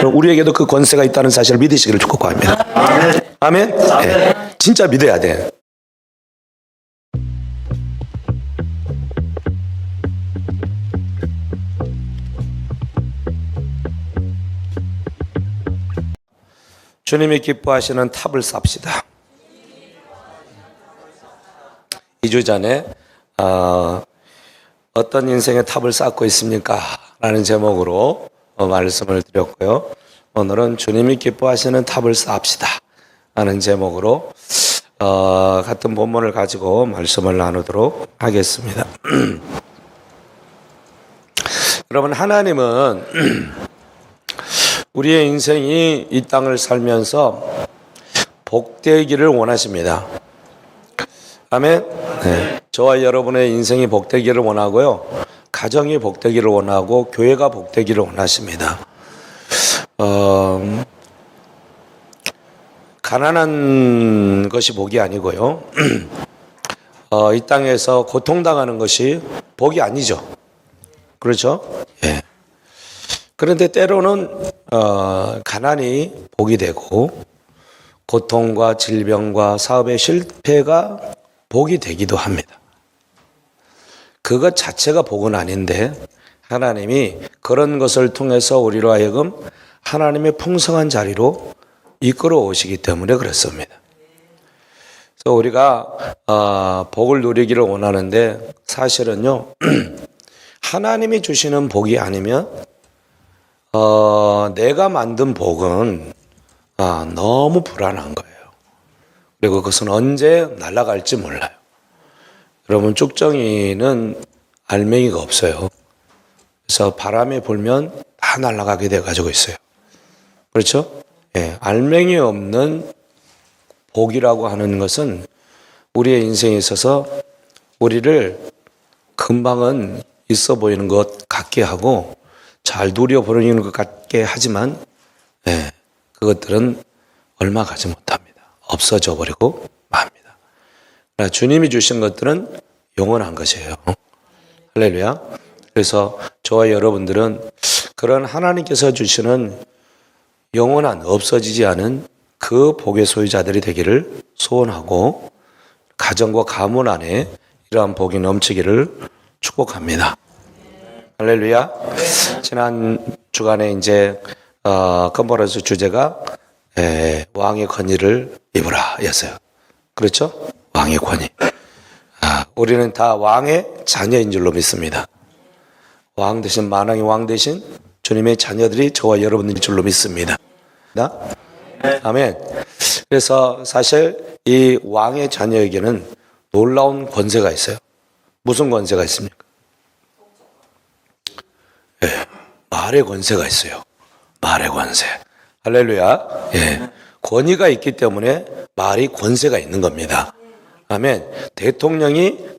우리에게도 그 권세가 있다는 사실을 믿으시기를 축복합니다. 아멘. 네. 진짜 믿어야 돼. 주님이 기뻐하시는 탑을 쌉시다. 2주 전에 어떤 인생의 탑을 쌓고 있습니까? 라는 제목으로 말씀을 드렸고요. 오늘은 주님이 기뻐하시는 탑을 쌓읍시다 라는 제목으로 같은 본문을 가지고 말씀을 나누도록 하겠습니다. 여러분, 하나님은 우리의 인생이 이 땅을 살면서 복되기를 원하십니다. 아멘. 네. 저와 여러분의 인생이 복되기를 원하고요, 가정이 복되기를 원하고 교회가 복되기를 원하십니다. 가난한 것이 복이 아니고요, 이 땅에서 고통당하는 것이 복이 아니죠. 그렇죠? 예. 그런데 때로는 가난이 복이 되고 고통과 질병과 사업의 실패가 복이 되기도 합니다. 그것 자체가 복은 아닌데 하나님이 그런 것을 통해서 우리로 하여금 하나님의 풍성한 자리로 이끌어 오시기 때문에 그렇습니다. 그래서 우리가 복을 누리기를 원하는데 사실은요, 하나님이 주시는 복이 아니면 내가 만든 복은 너무 불안한 거예요. 그리고 그것은 언제 날아갈지 몰라요. 여러분, 쭉정이는 알맹이가 없어요. 그래서 바람이 불면 다 날아가게 돼가지고 있어요. 그렇죠? 예, 알맹이 없는 복이라고 하는 것은 우리의 인생에 있어서 우리를 금방은 있어 보이는 것 같게 하고 잘 누려보이는 것 같게 하지만 그것들은 얼마 가지 못합니다. 없어져 버리고 맙니다. 그러나 주님이 주신 것들은 영원한 것이에요. 할렐루야. 그래서 저와 여러분들은 그런 하나님께서 주시는 영원한, 없어지지 않은 그 복의 소유자들이 되기를 소원하고 가정과 가문 안에 이러한 복이 넘치기를 축복합니다. 할렐루야. 지난 주간에 이제 컨퍼런스 주제가 왕의 권위를 입으라 였어요. 그렇죠? 왕의 권위. 우리는 다 왕의 자녀인 줄로 믿습니다. 왕 대신, 만왕의 왕 대신 주님의 자녀들이 저와 여러분들인 줄로 믿습니다. 아멘. 그래서 사실 이 왕의 자녀에게는 놀라운 권세가 있어요. 무슨 권세가 있습니까? 말의 권세가 있어요. 말의 권세. 할렐루야. 예. 권위가 있기 때문에 말이 권세가 있는 겁니다. 아멘. 대통령의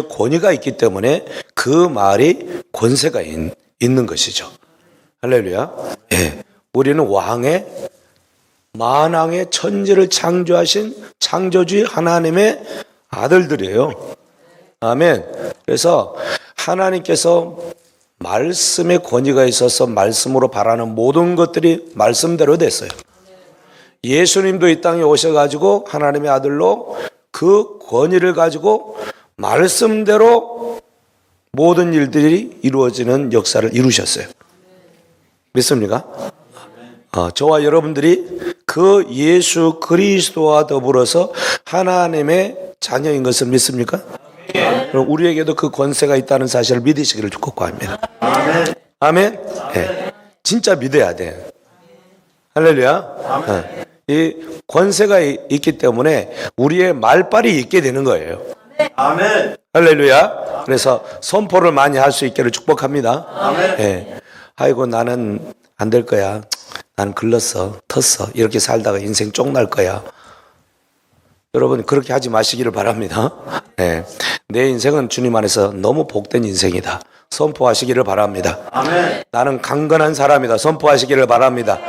권위가 있기 때문에 그 말이 권세가 있는 것이죠. 할렐루야. 예. 우리는 만왕의 천지를 창조하신 창조주의 하나님의 아들들이에요. 아멘. 그래서 하나님께서 말씀의 권위가 있어서 말씀으로 바라는 모든 것들이 말씀대로 됐어요. 예수님도 이 땅에 오셔가지고 하나님의 아들로 그 권위를 가지고 말씀대로 모든 일들이 이루어지는 역사를 이루셨어요. 믿습니까? 저와 여러분들이 그 예수 그리스도와 더불어서 하나님의 자녀인 것을 믿습니까? 우리에게도 그 권세가 있다는 사실을 믿으시기를 축복합니다. 아멘. 네. 진짜 믿어야 돼. 할렐루야. 이 권세가 있기 때문에 우리의 말빨이 있게 되는 거예요. 아멘. 할렐루야. 그래서 선포를 많이 할 수 있기를 축복합니다. 아멘. 네. 아이고, 나는 안 될 거야. 나는 글렀어, 텄어. 이렇게 살다가 인생 쪽날 거야. 여러분, 그렇게 하지 마시기를 바랍니다. 네. 내 인생은 주님 안에서 너무 복된 인생이다. 선포하시기를 바랍니다. 아멘. 나는 강건한 사람이다. 선포하시기를 바랍니다.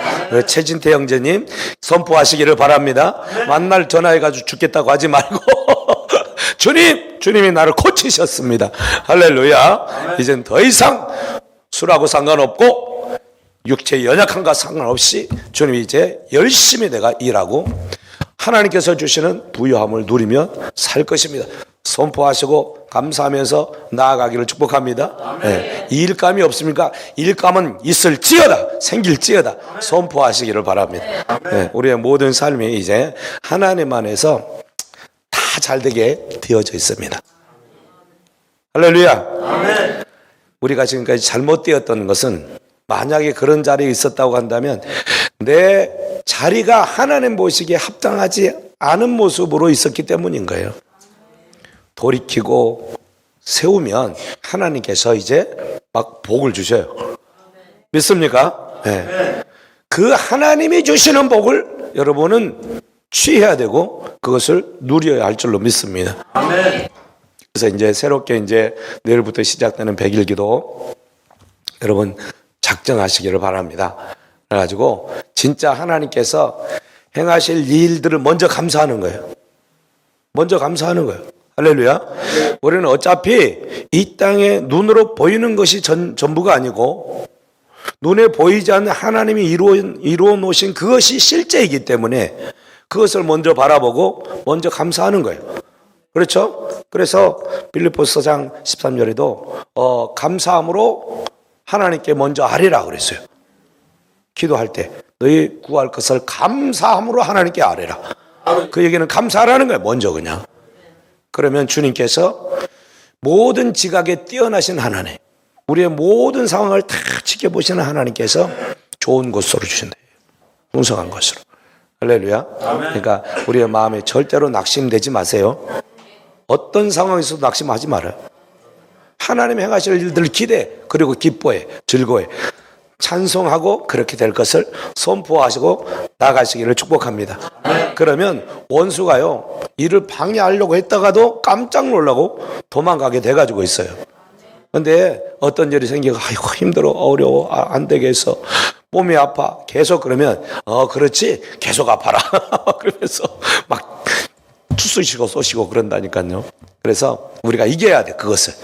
최진태 형제님, 선포하시기를 바랍니다. 만날 전화해가지고 죽겠다고 하지 말고 주님이 나를 고치셨습니다. 할렐루야. 이젠 더 이상 술하고 상관없고 육체 연약함과 상관없이 주님이 이제 열심히 내가 일하고 하나님께서 주시는 부유함을 누리며 살 것입니다. 선포하시고 감사하면서 나아가기를 축복합니다. 네. 일감이 없습니까? 일감은 있을지어다, 생길지어다 선포하시기를 바랍니다. 네. 우리의 모든 삶이 이제 하나님 안에서 다 잘되게 되어져 있습니다. 할렐루야. 아멘. 우리가 지금까지 잘못되었던 것은 만약에 그런 자리에 있었다고 한다면 내 자리가 하나님 보시기에 합당하지 않은 모습으로 있었기 때문인 거예요. 돌이키고 세우면 하나님께서 이제 막 복을 주셔요. 믿습니까? 네. 그 하나님이 주시는 복을 여러분은 취해야 되고 그것을 누려야 할 줄로 믿습니다. 아멘. 그래서 이제 새롭게 이제 내일부터 시작되는 100일 기도 여러분 작정하시기를 바랍니다. 그래가지고 진짜 하나님께서 행하실 일들을 먼저 감사하는 거예요. 먼저 감사하는 거예요. 할렐루야. 우리는 어차피 이 땅에 눈으로 보이는 것이 전부가 아니고 눈에 보이지 않는 하나님이 이루어 놓으신 그것이 실제이기 때문에 그것을 먼저 바라보고 먼저 감사하는 거예요. 그렇죠? 그래서 빌립보서 4장 13절에도 감사함으로 하나님께 먼저 아뢰라 그랬어요. 기도할 때 너희 구할 것을 감사함으로 하나님께 아뢰라. 그 얘기는 감사하라는 거예요. 먼저 그냥. 그러면 주님께서 모든 지각에 뛰어나신 하나님, 우리의 모든 상황을 다 지켜보시는 하나님께서 좋은 것으로 주신다. 풍성한 것으로. 할렐루야. 그러니까 우리의 마음에 절대로 낙심되지 마세요. 어떤 상황에서도 낙심하지 말아요. 하나님 행하실 일들을 기대해, 그리고 기뻐해, 즐거워해, 찬송하고 그렇게 될 것을 선포하시고 나가시기를 축복합니다. 그러면 원수가요 이를 방해하려고 했다가도 깜짝 놀라고 도망가게 돼가지고 있어요. 근데 어떤 일이 생기고 아이고 힘들어 어려워 안 되겠어 몸이 아파 계속 그러면 그렇지 계속 아파라 그러면서 막 투수시고 쏘시고 그런다니까요. 그래서 우리가 이겨야 돼 그것을.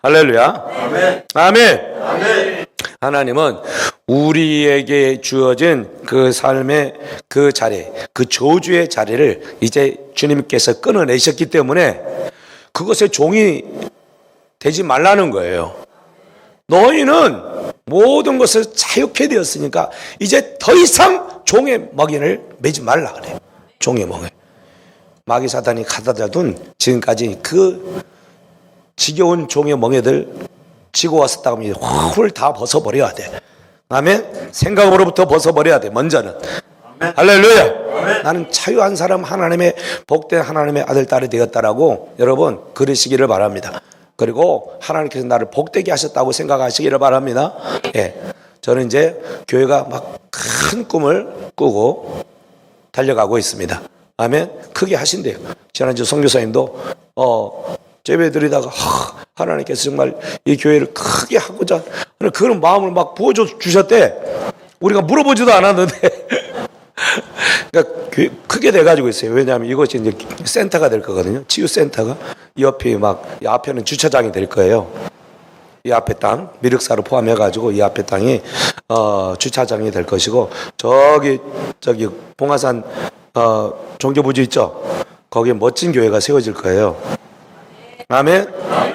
할렐루야. 아멘. 아멘. 아멘. 하나님은 우리에게 주어진 그 삶의 그 자리, 그 저주의 자리를 이제 주님께서 끊어내셨기 때문에 그것의 종이 되지 말라는 거예요. 너희는 모든 것을 자유케 되었으니까 이제 더 이상 종의 멍에를 매지 말라 그래요. 종의 멍에. 마귀 사단이 가져다 둔 지금까지 그 지겨운 종의 멍에들 지고 왔었다고 하면 훌 다 벗어버려야 돼. 아멘. 생각으로부터 벗어버려야 돼. 먼저는. 아멘. 할렐루야. 아멘. 나는 자유한 사람 하나님의 복된 하나님의 아들 딸이 되었다라고 여러분 그러시기를 바랍니다. 그리고 하나님께서 나를 복되게 하셨다고 생각하시기를 바랍니다. 예. 저는 이제 교회가 막 큰 꿈을 꾸고 달려가고 있습니다. 아멘. 크게 하신대요. 지난주 선교사님도 예배 드리다가 하나님께서 정말 이 교회를 크게 하고자 그런 마음을 막 부어주셨대. 우리가 물어보지도 않았는데 그러니까 크게 돼가지고 있어요. 왜냐하면 이것이 이제 센터가 될 거거든요. 치유센터가 이 옆에 이 앞에는 주차장이 될 거예요. 이 앞에 땅 미륵사를 포함해가지고 이 앞에 땅이 주차장이 될 것이고 저기 봉화산 종교부지 있죠. 거기에 멋진 교회가 세워질 거예요. 아멘.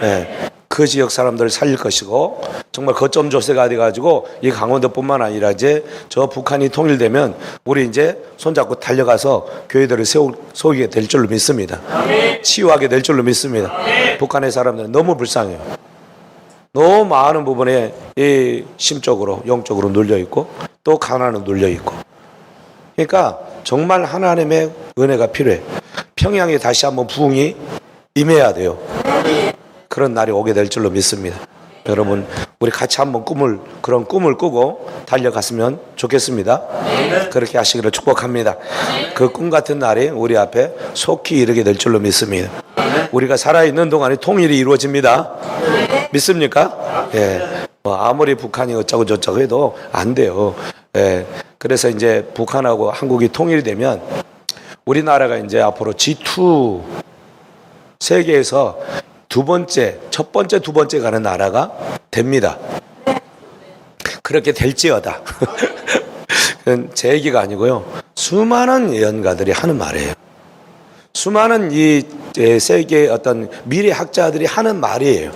네. 그 지역 사람들을 살릴 것이고 정말 거점 조세가 돼가지고 이 강원도뿐만 아니라 이제 저 북한이 통일되면 우리 이제 손잡고 달려가서 교회들을 세우게 될 줄로 믿습니다. 치유하게 될 줄로 믿습니다. 북한의 사람들은 너무 불쌍해요. 너무 많은 부분에 이 심적으로 영적으로 눌려 있고 또 가난은 눌려 있고. 그러니까 정말 하나님의 은혜가 필요해. 평양에 다시 한번 부흥이 임해야 돼요. 그런 날이 오게 될 줄로 믿습니다. 여러분 우리 같이 한번 그런 꿈을 꾸고 달려갔으면 좋겠습니다. 그렇게 하시기를 축복합니다. 그 꿈 같은 날이 우리 앞에 속히 이르게 될 줄로 믿습니다. 우리가 살아있는 동안에 통일이 이루어집니다. 믿습니까? 예. 아무리 북한이 어쩌고 저쩌고 해도 안 돼요. 예. 그래서 이제 북한하고 한국이 통일이 되면 우리나라가 이제 앞으로 G2 세계에서 첫 번째, 두 번째 가는 나라가 됩니다. 그렇게 될지어다. 그건 제 얘기가 아니고요. 수많은 예언가들이 하는 말이에요. 수많은 이 세계 어떤 미래 학자들이 하는 말이에요.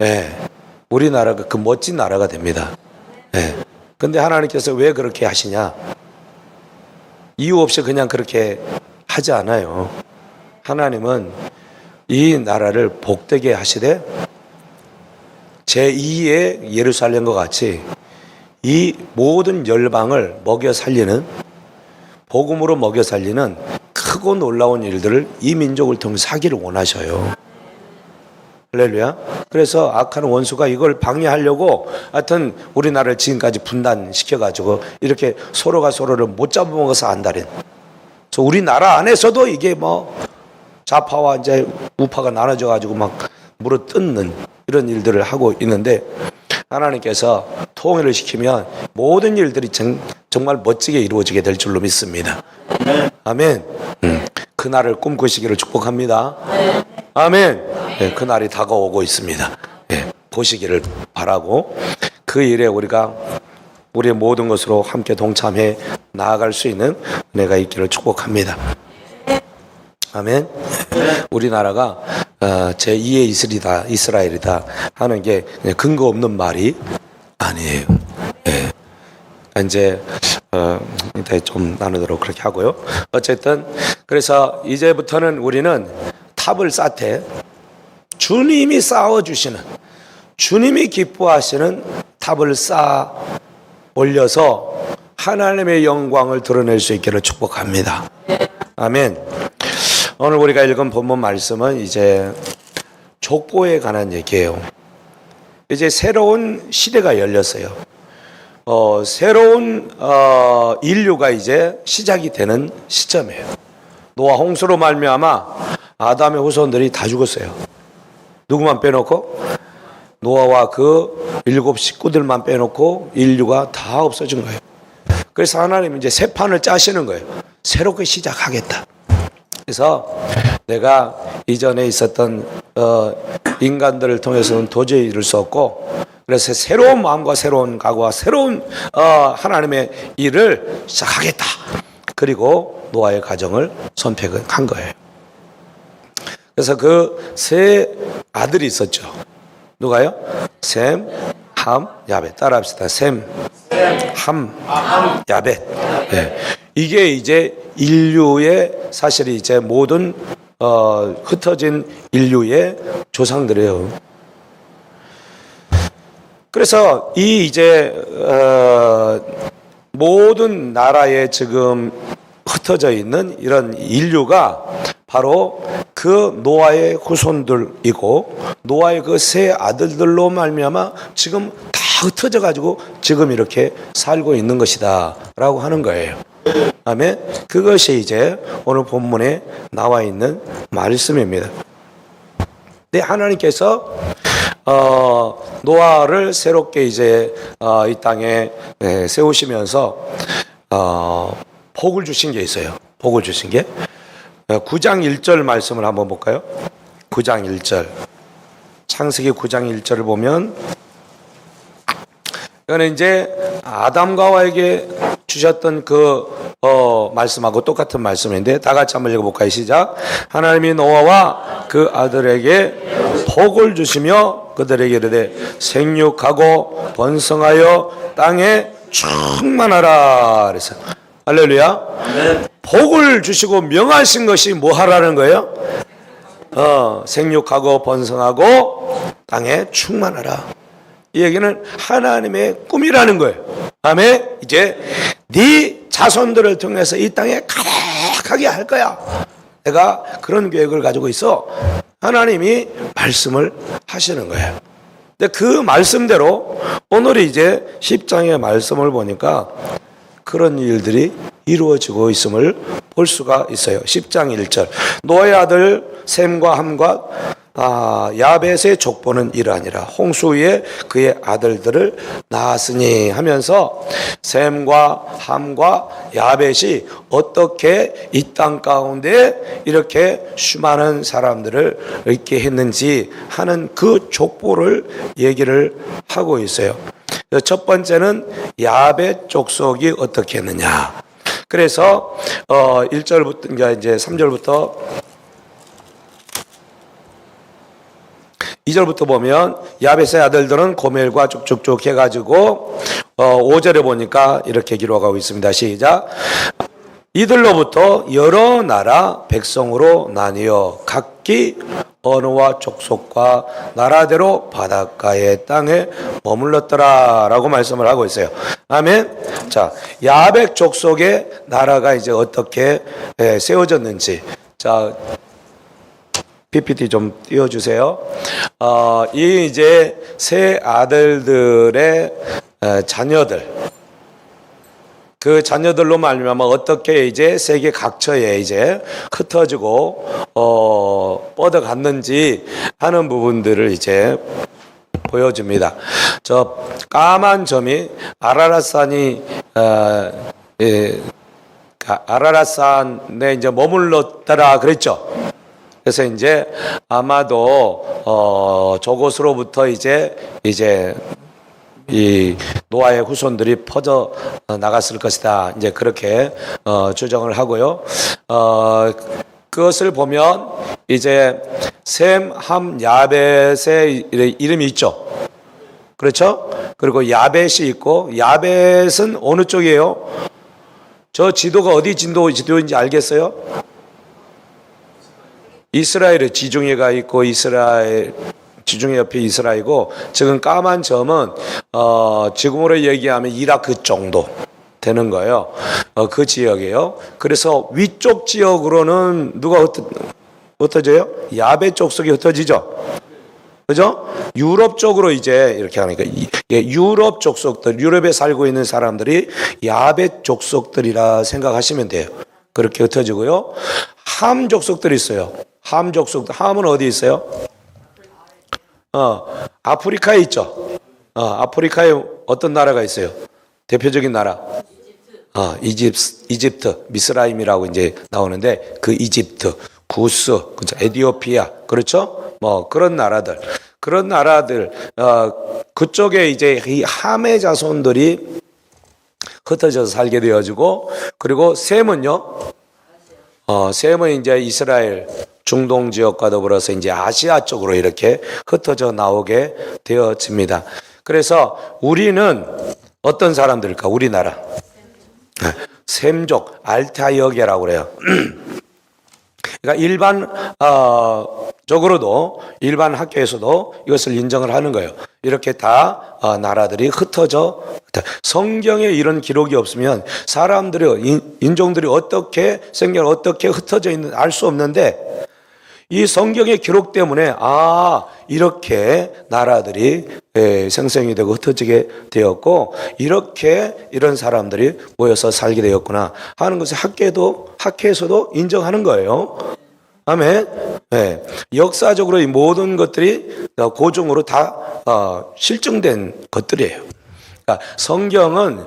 예. 우리나라가 그 멋진 나라가 됩니다. 예. 근데 하나님께서 왜 그렇게 하시냐? 이유 없이 그냥 그렇게 하지 않아요. 하나님은 이 나라를 복되게 하시되 제2의 예루살렘과 같이 이 모든 열방을 먹여 살리는, 복음으로 먹여 살리는 크고 놀라운 일들을 이 민족을 통해서 하기를 원하셔요. 할렐루야. 그래서 악한 원수가 이걸 방해하려고 하여튼 우리나라를 지금까지 분단시켜가지고 이렇게 서로가 서로를 못 잡아먹어서 안달인. 그래서 우리나라 안에서도 이게 뭐 좌파와 이제 우파가 나눠져가지고 막 물어 뜯는 이런 일들을 하고 있는데, 하나님께서 통일을 시키면 모든 일들이 정말 멋지게 이루어지게 될 줄로 믿습니다. 아멘. 그날을 꿈꾸시기를 축복합니다. 아멘. 네, 그날이 다가오고 있습니다. 네, 보시기를 바라고 그 일에 우리가 우리의 모든 것으로 함께 동참해 나아갈 수 있는 은혜가 있기를 축복합니다. 아멘. 우리나라가 제2의 이스라엘이다 하는 게 근거 없는 말이 아니에요. 네. 이제 좀 나누도록 그렇게 하고요. 어쨌든 그래서 이제부터는 우리는 탑을 쌓되 주님이 쌓아주시는, 주님이 기뻐하시는 탑을 쌓아 올려서 하나님의 영광을 드러낼 수 있기를 축복합니다. 아멘. 오늘 우리가 읽은 본문 말씀은 이제 족보에 관한 얘기예요. 이제 새로운 시대가 열렸어요. 새로운 인류가 이제 시작이 되는 시점이에요. 노아 홍수로 말미암아 아담의 후손들이 다 죽었어요. 누구만 빼놓고? 노아와 그 7 식구들만 빼놓고 인류가 다 없어진 거예요. 그래서 하나님은 이제 새 판을 짜시는 거예요. 새롭게 시작하겠다. 그래서 내가 이전에 있었던 인간들을 통해서는 도저히 이룰 수 없고, 그래서 새로운 마음과 새로운 각오와 새로운 하나님의 일을 시작하겠다. 그리고 노아의 가정을 선택한 거예요. 그래서 그 세 아들이 있었죠. 누가요? 셈, 함, 야벳. 따라합시다. 셈, 함, 야벳. 네. 이게 이제 인류의 사실이 이제 모든 흩어진 인류의 조상들이에요. 그래서 이 이제 모든 나라에 지금 흩어져 있는 이런 인류가 바로 그 노아의 후손들이고, 노아의 그 세 아들들로 말미암아 지금 다 흩어져 가지고 지금 이렇게 살고 있는 것이다 라고 하는 거예요. 아멘. 그것이 이제 오늘 본문에 나와 있는 말씀입니다. 네, 하나님께서 노아를 새롭게 이제 이 땅에 세우시면서 복을 주신 게 있어요. 복을 주신 게 9장 1절 말씀을 한번 볼까요? 9장 1절. 창세기 9장 1절을 보면, 이거는 이제 아담과 하와에게 주셨던 그 말씀하고 똑같은 말씀인데, 다 같이 한번 읽어볼까요? 시작. 하나님이 노아와 그 아들에게 복을 주시며 그들에게 이르되 생육하고 번성하여 땅에 충만하라 그래서. 할렐루야. 네. 복을 주시고 명하신 것이 뭐 하라는 거예요? 생육하고 번성하고 땅에 충만하라. 이 얘기는 하나님의 꿈이라는 거예요. 아멘. 이제 네 자손들을 통해서 이 땅에 가득하게 할 거야. 내가 그런 계획을 가지고 있어. 하나님이 말씀을 하시는 거예요. 근데 그 말씀대로 오늘 이제 10장의 말씀을 보니까 그런 일들이 이루어지고 있음을 볼 수가 있어요. 10장 1절. 노아의 아들 셈과 함과 야벳의 족보는 이러하니라. 홍수 후에 그의 아들들을 낳았으니 하면서 셈과 함과 야벳이 어떻게 이 땅 가운데 이렇게 수많은 사람들을 있게 했는지 하는 그 족보를 얘기를 하고 있어요. 첫 번째는 야벳 족속이 어떻게 했느냐. 그래서 1절부터 그러니까 이제 3절부터 2절부터 보면 야벳의 아들들은 고멜과 쭉쭉쭉 해가지고 5절에 보니까 이렇게 기록하고 있습니다. 시작. 이들로부터 여러 나라 백성으로 나뉘어 각기 언어와 족속과 나라대로 바닷가의 땅에 머물렀더라 라고 말씀을 하고 있어요. 아멘. 자, 야벳 족속의 나라가 이제 어떻게 세워졌는지, 자, PPT 좀 띄워주세요. 이 이제 세 아들들의 자녀들, 그 자녀들로 말미암아 어떻게 이제 세계 각처에 이제 흩어지고 뻗어갔는지 하는 부분들을 이제 보여줍니다. 저 까만 점이 아라랏산이 아라랏산에 이제 머물렀더라 그랬죠. 그래서 이제 아마도 저곳으로부터 이제 이 노아의 후손들이 퍼져 나갔을 것이다. 이제 그렇게 추정을 하고요. 그것을 보면 이제 셈, 함, 야벳의 이름이 있죠. 그렇죠? 그리고 야벳이 있고, 야벳은 어느 쪽이에요? 저 지도가 어디 지도인지 알겠어요? 이스라엘의 지중해가 있고, 이스라엘 지중해 옆에 이스라엘이고, 지금 까만 점은 지금으로 얘기하면 이라크 정도 되는 거예요. 그 지역이에요. 그래서 위쪽 지역으로는 누가 흩어져요? 야벳 족속이 흩어지죠. 그죠? 유럽 쪽으로 이제 이렇게 하니까 유럽 족속들, 유럽에 살고 있는 사람들이 야벳 족속들이라 생각하시면 돼요. 그렇게 흩어지고요. 함 족속들이 있어요. 함 족속들, 함은 어디 있어요? 아프리카에 있죠. 아프리카에 어떤 나라가 있어요? 대표적인 나라. 이집트, 미스라임이라고 이제 나오는데 그 이집트, 구스, 그렇죠? 에티오피아, 그렇죠? 뭐 그런 나라들, 그쪽에 이제 이 함의 자손들이 흩어져서 살게 되어지고, 그리고 셈은요, 셈은 이제 이스라엘 중동 지역과 더불어서 이제 아시아 쪽으로 이렇게 흩어져 나오게 되어집니다. 그래서 우리는 어떤 사람들일까? 우리나라 셈족, 알타이어계라고 그래요. 그러니까 일반적으로도 일반 학교에서도 이것을 인정을 하는 거예요. 이렇게 다 나라들이 흩어져, 성경에 이런 기록이 없으면 사람들이, 인종들이 어떻게 생겨 어떻게 흩어져 있는 알 수 없는데, 이 성경의 기록 때문에 이렇게 나라들이 생성이 되고 흩어지게 되었고, 이렇게 이런 사람들이 모여서 살게 되었구나 하는 것을 학계에서도 인정하는 거예요. 아멘. 네. 역사적으로 이 모든 것들이 고증으로 다 실증된 것들이에요. 그러니까 성경은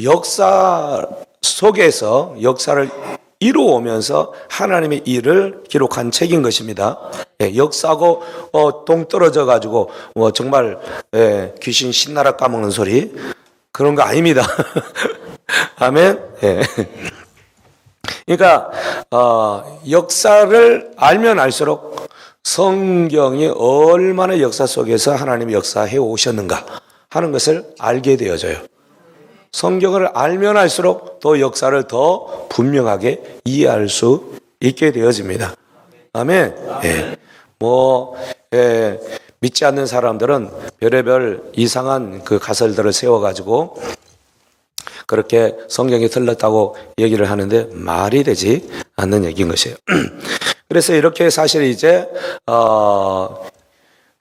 역사 속에서 역사를 이루어오면서 하나님의 일을 기록한 책인 것입니다. 역사하고 동떨어져 가지고 정말 귀신 신나라 까먹는 소리 그런 거 아닙니다. 아멘. 그러니까 역사를 알면 알수록 성경이 얼마나 역사 속에서 하나님이 역사해 오셨는가 하는 것을 알게 되어져요. 성경을 알면 알수록 더 역사를 더 분명하게 이해할 수 있게 되어집니다. 아멘. 믿지 않는 사람들은 별의별 이상한 그 가설들을 세워가지고 그렇게 성경이 틀렸다고 얘기를 하는데 말이 되지 않는 얘기인 것이에요. 그래서 이렇게 사실 이제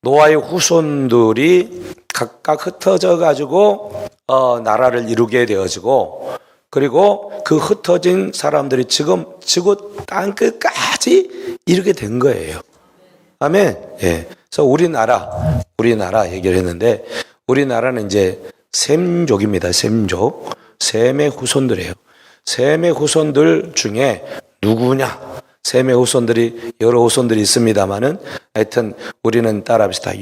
노아의 후손들이 각각 흩어져 가지고 나라를 이루게 되어지고, 그리고 그 흩어진 사람들이 지금 지구 땅끝까지 이르게 된 거예요. 아멘. 그래서 우리나라 얘기를 했는데, 우리나라는 이제 셈족입니다. 셈족. 셈의 후손들이에요. 셈의 후손들 중에 누구냐? 셈의 후손들이 여러 후손들이 있습니다만은 하여튼 우리는 따라합시다.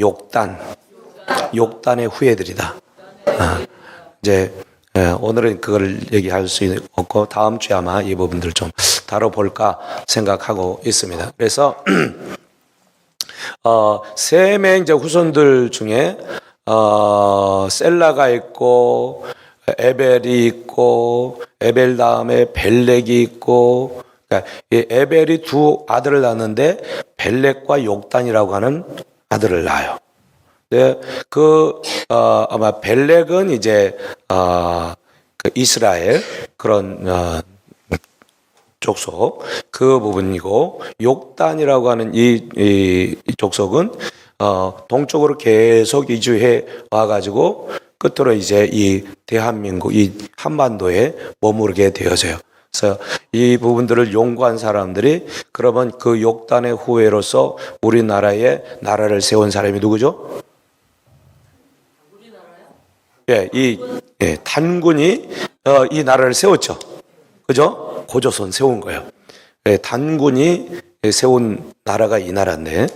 욕단의 후예들이다. 이제 오늘은 그걸 얘기할 수 없고 다음 주에 아마 이 부분들 좀 다뤄볼까 생각하고 있습니다. 그래서 셈의 이제 후손들 중에 셀라가 있고 에벨이 있고 에벨 다음에 벨렉이 있고, 그러니까 이 에벨이 두 아들을 낳는데 벨렉과 욕단이라고 하는 아들을 낳아요. 네, 아마 벨렉은 이제 그 이스라엘 그런 족속 그 부분이고, 욕단이라고 하는 이 족속은 동쪽으로 계속 이주해 와가지고 끝으로 이제 이 대한민국 이 한반도에 머무르게 되어져요. 그래서 이 부분들을 연구한 사람들이 그러면 그 욕단의 후예로서 우리나라에 나라를 세운 사람이 누구죠? 예, 단군이 이 나라를 세웠죠. 그죠? 고조선 세운 거예요. 예, 단군이 세운 나라가 이 나라인데,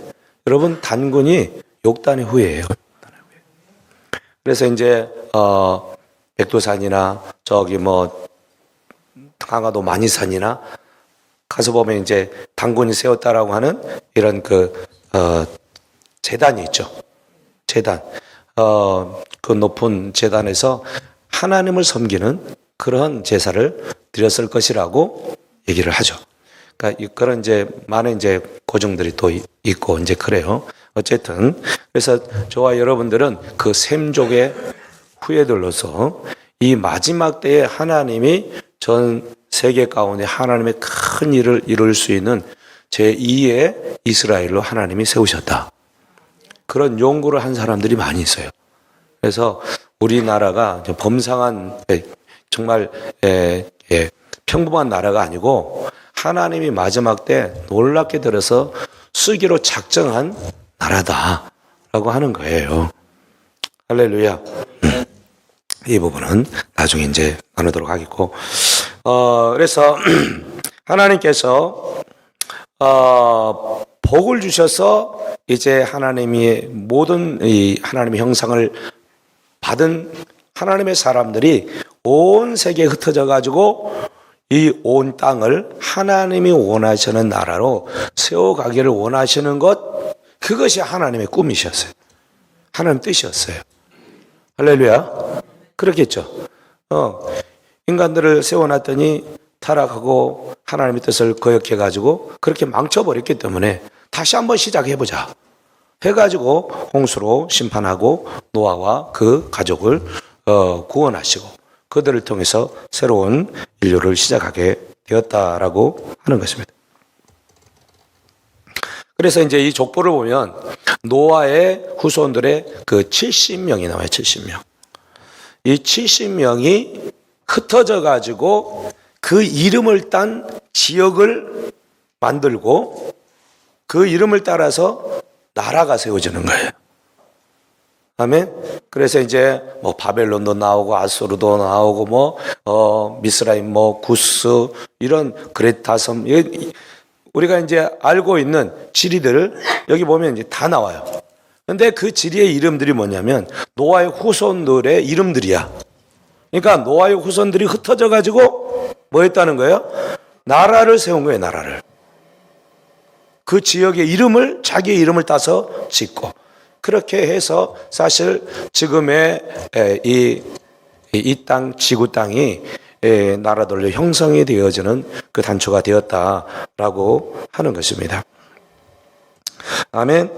여러분 단군이 욕단의 후예예요. 그래서 이제 백두산이나 저기 뭐 강화도 만이산이나 가서 보면 이제 단군이 세웠다라고 하는 이런 제단이 있죠. 제단. 그 높은 제단에서 하나님을 섬기는 그런 제사를 드렸을 것이라고 얘기를 하죠. 그러니까 그런 이제 많은 이제 고증들이 또 있고 이제 그래요. 어쨌든 그래서 저와 여러분들은 그 셈족의 후예들로서 이 마지막 때에 하나님이 전 세계 가운데 하나님의 큰 일을 이룰 수 있는 제2의 이스라엘로 하나님이 세우셨다. 그런 연구를 한 사람들이 많이 있어요. 그래서 우리나라가 범상한 정말 평범한 나라가 아니고 하나님이 마지막 때 놀랍게 들어서 쓰기로 작정한 나라다라고 하는 거예요. 할렐루야. 이 부분은 나중에 이제 나누도록 하겠고, 그래서 하나님께서 복을 주셔서 이제 하나님의 모든 이 하나님의 형상을 받은 하나님의 사람들이 온 세계에 흩어져 가지고 이 온 땅을 하나님이 원하시는 나라로 세워가기를 원하시는 것, 그것이 하나님의 꿈이셨어요. 하나님 뜻이었어요. 할렐루야. 그렇겠죠. 인간들을 세워놨더니 타락하고 하나님의 뜻을 거역해 가지고 그렇게 망쳐버렸기 때문에 다시 한번 시작해보자 해가지고 홍수로 심판하고 노아와 그 가족을 구원하시고 그들을 통해서 새로운 인류를 시작하게 되었다라고 하는 것입니다. 그래서 이제 이 족보를 보면 노아의 후손들의 그 70명이 나와요. 70명. 이 70명이 흩어져 가지고 그 이름을 딴 지역을 만들고 그 이름을 따라서 나라가 세워지는 거예요. 아멘. 그래서 이제 뭐 바벨론도 나오고 아수르도 나오고 미스라임 구스 이런 그레타섬, 우리가 이제 알고 있는 지리들 여기 보면 이제 다 나와요. 근데 그 지리의 이름들이 뭐냐면 노아의 후손들의 이름들이야. 그러니까 노아의 후손들이 흩어져 가지고 뭐 했다는 거예요? 나라를 세운 거예요. 나라를. 그 지역의 이름을 자기의 이름을 따서 짓고, 그렇게 해서 사실 지금의 이 땅 지구 땅이 나라들로 형성이 되어지는 그 단초가 되었다라고 하는 것입니다. 아멘.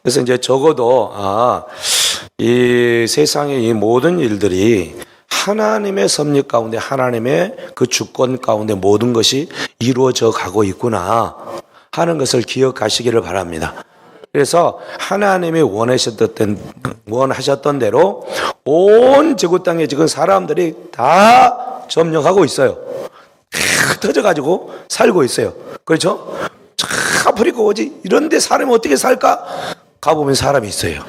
그래서 이제 적어도 이 세상의 이 모든 일들이 하나님의 섭리 가운데, 하나님의 그 주권 가운데 모든 것이 이루어져 가고 있구나 하는 것을 기억하시기를 바랍니다. 그래서 하나님이 원하셨던 대로 온 지구 땅에 지금 사람들이 다 점령하고 있어요. 흩어져 가지고 살고 있어요. 그렇죠? 아프리카 오지 이런 데 사람이 어떻게 살까? 가보면 사람이 있어요.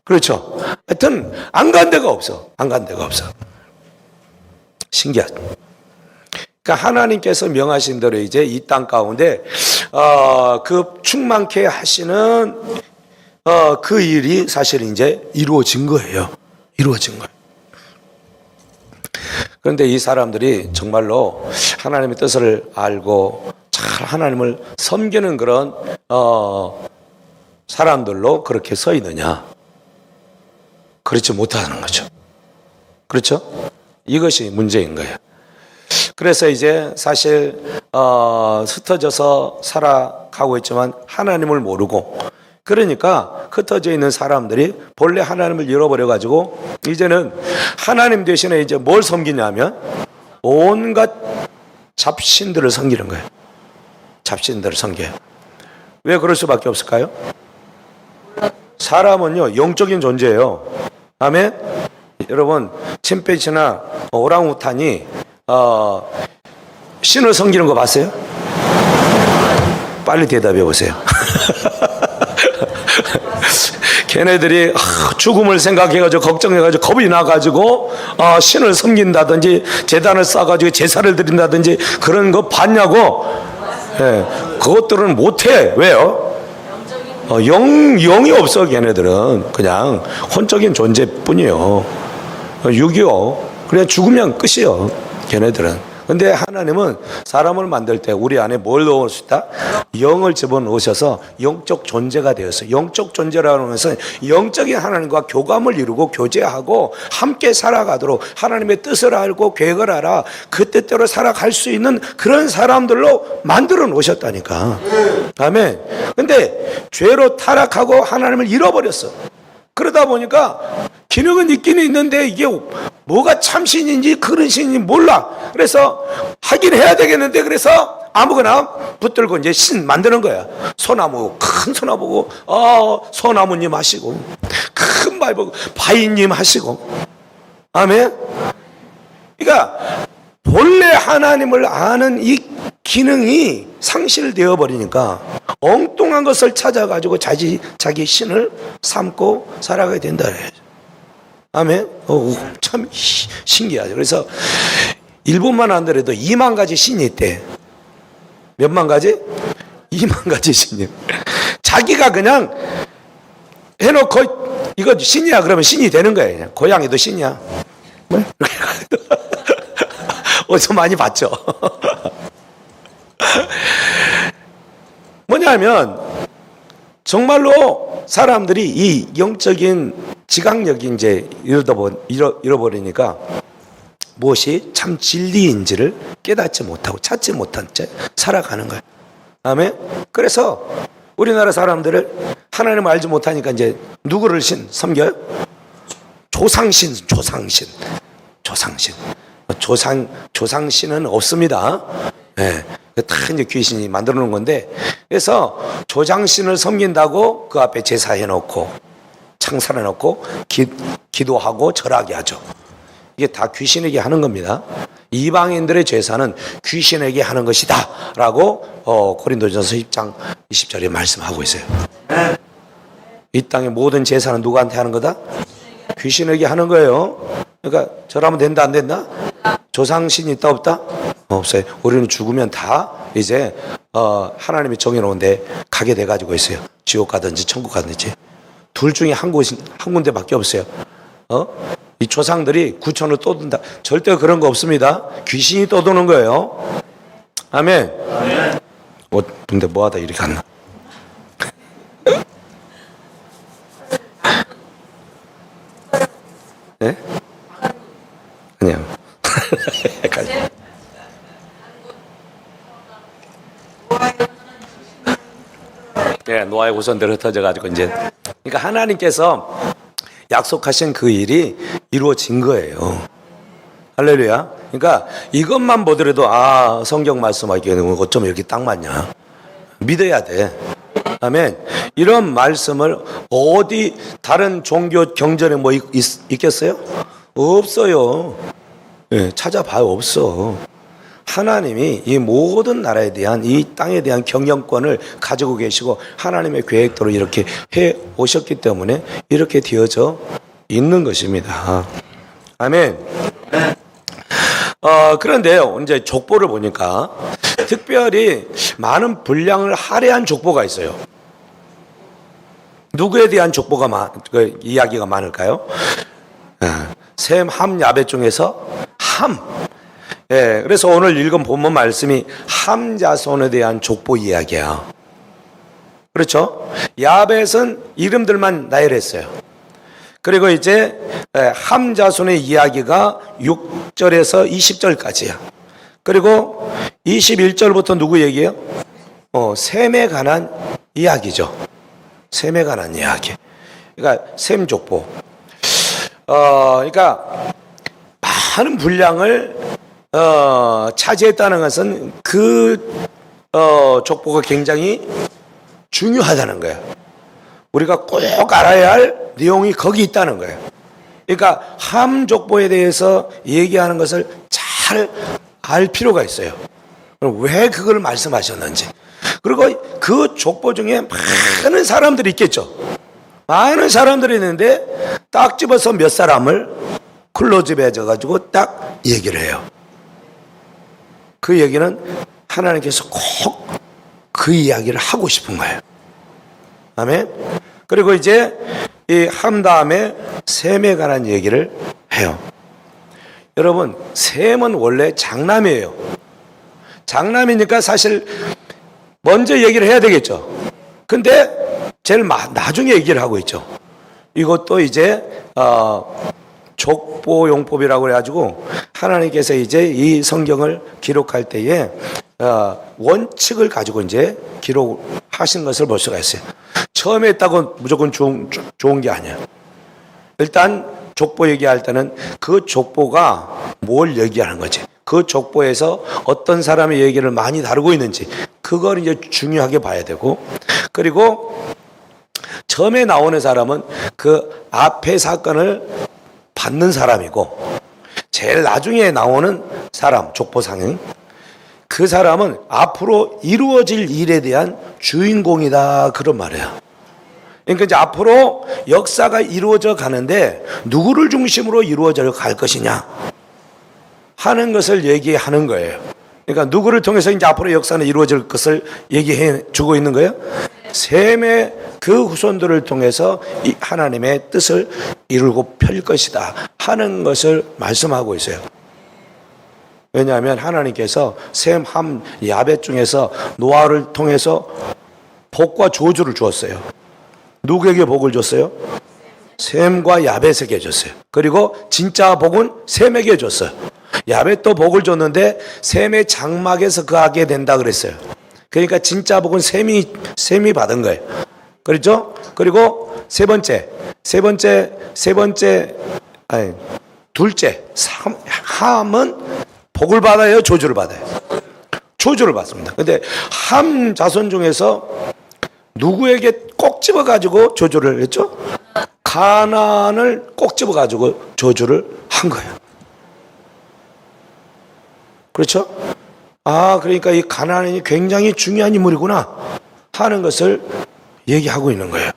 그렇죠? 하여튼 안 간 데가 없어. 안 간 데가 없어. 신기하죠? 그러니까 하나님께서 명하신 대로 이제 이 땅 가운데 그 충만케 하시는 그 일이 사실 이제 이루어진 거예요. 이루어진 거예요. 그런데 이 사람들이 정말로 하나님의 뜻을 알고 잘 하나님을 섬기는 그런 사람들로 그렇게 서 있느냐? 그렇지 못하는 거죠. 그렇죠? 이것이 문제인 거예요. 그래서 이제 사실 흩어져서 살아가고 있지만 하나님을 모르고, 그러니까 흩어져 있는 사람들이 본래 하나님을 잃어버려 가지고 이제는 하나님 대신에 이제 뭘 섬기냐면 온갖 잡신들을 섬기는 거예요. 잡신들을 섬겨요. 왜 그럴 수밖에 없을까요? 사람은요 영적인 존재예요. 아멘. 여러분, 침팬지나 오랑우탄이 신을 섬기는 거 봤어요? 빨리 대답해 보세요. 걔네들이 죽음을 생각해가지고 걱정해가지고 겁이 나가지고 신을 섬긴다든지 제단을 쌓아가지고 제사를 드린다든지 그런 거 봤냐고? 예, 그것들은 못해. 왜요? 영이 없어. 걔네들은 그냥 혼적인 존재뿐이요. 6.25 그래 죽으면 끝이요. 걔네들은. 근데 하나님은 사람을 만들 때 우리 안에 뭘 넣을 수 있다? 영을 집어넣으셔서 영적 존재가 되었어요. 영적 존재라는 것은 영적인 하나님과 교감을 이루고 교제하고 함께 살아가도록 하나님의 뜻을 알고 계획을 알아 그 뜻대로 살아갈 수 있는 그런 사람들로 만들어 놓으셨다니까. 아멘. 근데 죄로 타락하고 하나님을 잃어버렸어. 그러다 보니까 기능은 있기는 있는데 이게 뭐가 참신인지 그런 신인지 몰라. 그래서 하긴 해야 되겠는데 그래서 아무거나 붙들고 이제 신 만드는 거야. 소나무, 큰 소나무 보고 소나무님 하시고 큰 말 보고 바위님 하시고. 아멘. 그러니까 본래 하나님을 아는 이 기능이 상실되어 버리니까 엉뚱한 것을 찾아가지고 자기 신을 삼고 살아가야 된다 그래요. 아멘. 참 신기하죠. 그래서 일본만 하더라도 2만 가지 신이 있대. 몇만 가지? 2만 가지 신이. 자기가 그냥 해놓고 이거 신이야 그러면 신이 되는 거예요. 그냥. 고양이도 신이야. 뭐? 어디서 많이 봤죠. 뭐냐면 정말로 사람들이 이 영적인 지각력이 이제 잃어버리니까 무엇이 참 진리인지를 깨닫지 못하고 찾지 못한 채 살아가는 거예요. 아멘. 그래서 우리나라 사람들을 하나님을 알지 못하니까 이제 누구를 섬겨요? 조상신. 조상신은 없습니다. 예. 다 이제 귀신이 만들어 놓은 건데, 그래서 조상신을 섬긴다고 그 앞에 제사해 놓고 창살해 놓고 기도하고 절하게 하죠. 이게 다 귀신에게 하는 겁니다. 이방인들의 제사는 귀신에게 하는 것이다 라고 고린도전서 10장 20절에 말씀하고 있어요. 이 땅의 모든 제사는 누구한테 하는 거다? 귀신에게 하는 거예요. 그러니까 절하면 된다 안 된다? 조상신이 있다 없다? 없어요. 우리는 죽으면 다 이제 하나님이 정해놓은 데 가게 돼가지고 있어요. 지옥 가든지 천국 가든지 둘 중에 한 군데밖에 없어요. 이 조상들이 구천을 떠든다 절대 그런 거 없습니다. 귀신이 떠도는 거예요. 아멘. 근데 뭐하다 이렇게 갔나? 네? 아니요. 네, 노아의 후손들 흩어져 가지고 이제 그러니까 하나님께서 약속하신 그 일이 이루어진 거예요. 할렐루야. 그러니까 이것만 보더라도 성경 말씀하기에는 어쩜 이렇게 딱 맞냐. 믿어야 돼. 아멘. 이런 말씀을 어디 다른 종교 경전에 뭐 있겠어요? 없어요. 네, 찾아봐요. 없어. 하나님이 이 모든 나라에 대한 이 땅에 대한 경영권을 가지고 계시고 하나님의 계획대로 이렇게 해 오셨기 때문에 이렇게 되어져 있는 것입니다. 아멘. 그런데요, 이제 족보를 보니까 특별히 많은 분량을 할애한 족보가 있어요. 누구에 대한 족보가 이야기가 많을까요? 셈, 함, 야벳 중에서 함. 예, 그래서 오늘 읽은 본문 말씀이 함 자손에 대한 족보 이야기야. 그렇죠? 야벳은 이름들만 나열했어요. 그리고 이제 함 자손의 이야기가 6절에서 20절까지야. 그리고 21절부터 누구 얘기예요? 셈에 관한 이야기죠. 셈에 관한 이야기. 그러니까 셈 족보. 그러니까 많은 분량을 차지했다는 것은 그 족보가 굉장히 중요하다는 거예요. 우리가 꼭 알아야 할 내용이 거기 있다는 거예요. 그러니까 함 족보에 대해서 얘기하는 것을 잘 알 필요가 있어요. 왜 그걸 말씀하셨는지. 그리고 그 족보 중에 많은 사람들이 있겠죠. 많은 사람들이 있는데 딱 집어서 몇 사람을 클로즈해져 가지고 딱 얘기를 해요. 그 얘기는 하나님께서 꼭 그 이야기를 하고 싶은 거예요. 아멘. 그리고 이제 이 함 다음에 셈에 관한 얘기를 해요. 여러분, 셈은 원래 장남이에요. 장남이니까 사실 먼저 얘기를 해야 되겠죠. 근데 제일 나중에 얘기를 하고 있죠. 이것도 이제 족보용법이라고 그래가지고 하나님께서 이제 이 성경을 기록할 때에 원칙을 가지고 이제 기록하신 것을 볼 수가 있어요. 처음에 했다고 무조건 좋은 게 아니에요. 일단 족보 얘기할 때는 그 족보가 뭘 얘기하는 거지. 그 족보에서 어떤 사람의 얘기를 많이 다루고 있는지 그걸 이제 중요하게 봐야 되고, 그리고 처음에 나오는 사람은 그 앞에 사건을 받는 사람이고, 제일 나중에 나오는 사람, 족보상은 그 사람은 앞으로 이루어질 일에 대한 주인공이다, 그런 말이에요. 그러니까 이제 앞으로 역사가 이루어져 가는데 누구를 중심으로 이루어져 갈 것이냐 하는 것을 얘기하는 거예요. 그러니까 누구를 통해서 이제 앞으로 역사는 이루어질 것을 얘기해 주고 있는 거예요. 셈의 그 후손들을 통해서 이 하나님의 뜻을 이루고 펼 것이다 하는 것을 말씀하고 있어요. 왜냐하면 하나님께서 셈, 함, 야벳 중에서 노아를 통해서 복과 저주를 주었어요. 누구에게 복을 줬어요? 셈과 야벳에게 줬어요. 그리고 진짜 복은 셈에게 줬어요. 야벳도 복을 줬는데 셈의 장막에서 거하게 된다 그랬어요. 그러니까 진짜 복은 셈이 받은 거예요. 그렇죠? 그리고 둘째, 함은 복을 받아요, 저주를 받아요? 저주를 받습니다. 근데 함 자손 중에서 누구에게 꼭 집어가지고 저주를 했죠? 가나안을 꼭 집어가지고 저주를 한 거예요. 그렇죠? 그러니까 이 가나안이 굉장히 중요한 인물이구나 하는 것을 얘기하고 있는 거예요.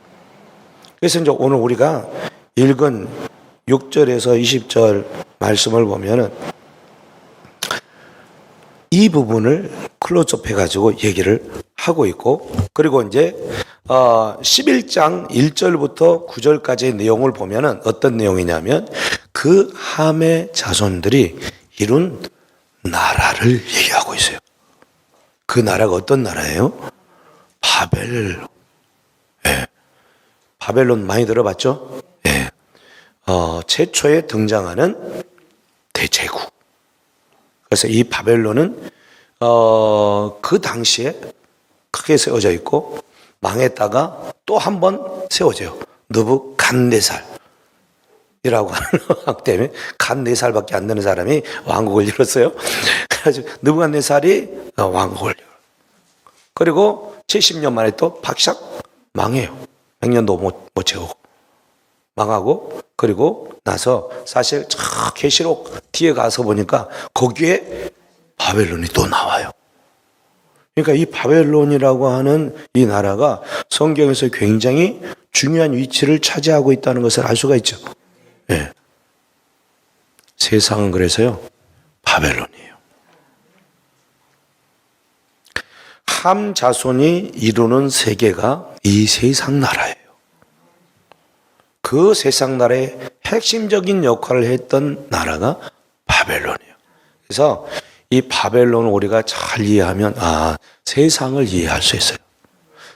그래서 이제 오늘 우리가 읽은 6절에서 20절 말씀을 보면은 이 부분을 클로즈업 해가지고 얘기를 하고 있고, 그리고 이제 11장 1절부터 9절까지의 내용을 보면은 어떤 내용이냐면 그 함의 자손들이 이룬 나라를 얘기하고 있어요. 그 나라가 어떤 나라예요? 바벨. 예. 바벨론 많이 들어봤죠? 예. 최초에 등장하는 대제국. 그래서 이 바벨론은 그 당시에 크게 세워져 있고 망했다가 또 한 번 세워져요. 느부갓네살이라고 하는 왕 때문에 간 4살밖에 안 되는 사람이 왕국을 이뤘어요. 그래서 느부갓네살이 왕국을 이뤄. 그리고 70년 만에 또 박샥 망해요. 100년도 못 채우고 망하고, 그리고 나서 사실 계시록 뒤에 가서 보니까 거기에 바벨론이 또 나와요. 그러니까 이 바벨론이라고 하는 이 나라가 성경에서 굉장히 중요한 위치를 차지하고 있다는 것을 알 수가 있죠. 네. 세상은 그래서요, 바벨론이에요. 함 자손이 이루는 세계가 이 세상 나라예요. 그 세상 나라의 핵심적인 역할을 했던 나라가 바벨론이에요. 그래서 이 바벨론을 우리가 잘 이해하면 세상을 이해할 수 있어요.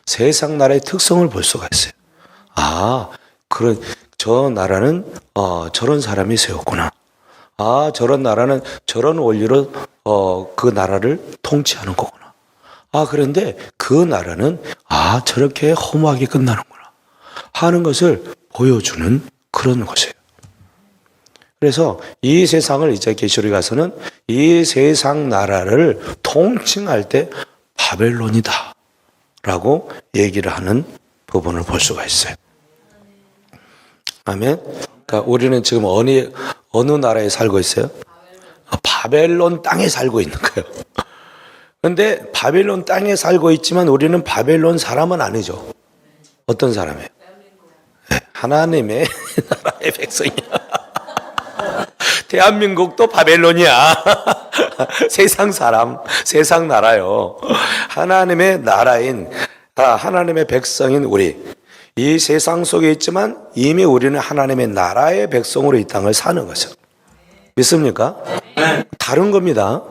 세상 나라의 특성을 볼 수가 있어요. 저 나라는 저런 사람이 세웠구나. 저런 나라는 저런 원리로 그 나라를 통치하는 거구나. 그런데 그 나라는 저렇게 허무하게 끝나는구나 하는 것을 보여주는 그런 것이에요. 그래서 이 세상을 이제 계시록에 가서는 이 세상 나라를 통칭할 때 바벨론이다 라고 얘기를 하는 부분을 볼 수가 있어요. 아멘. 그러니까 우리는 지금 어느 나라에 살고 있어요? 바벨론 땅에 살고 있는 거예요. 그런데 바벨론 땅에 살고 있지만 우리는 바벨론 사람은 아니죠. 어떤 사람이에요? 하나님의 나라의 백성이야. 대한민국도 바벨론이야. 세상 사람, 세상 나라요. 하나님의 나라인, 하나님의 백성인 우리. 이 세상 속에 있지만 이미 우리는 하나님의 나라의 백성으로 이 땅을 사는 거죠. 믿습니까? 다른 겁니다.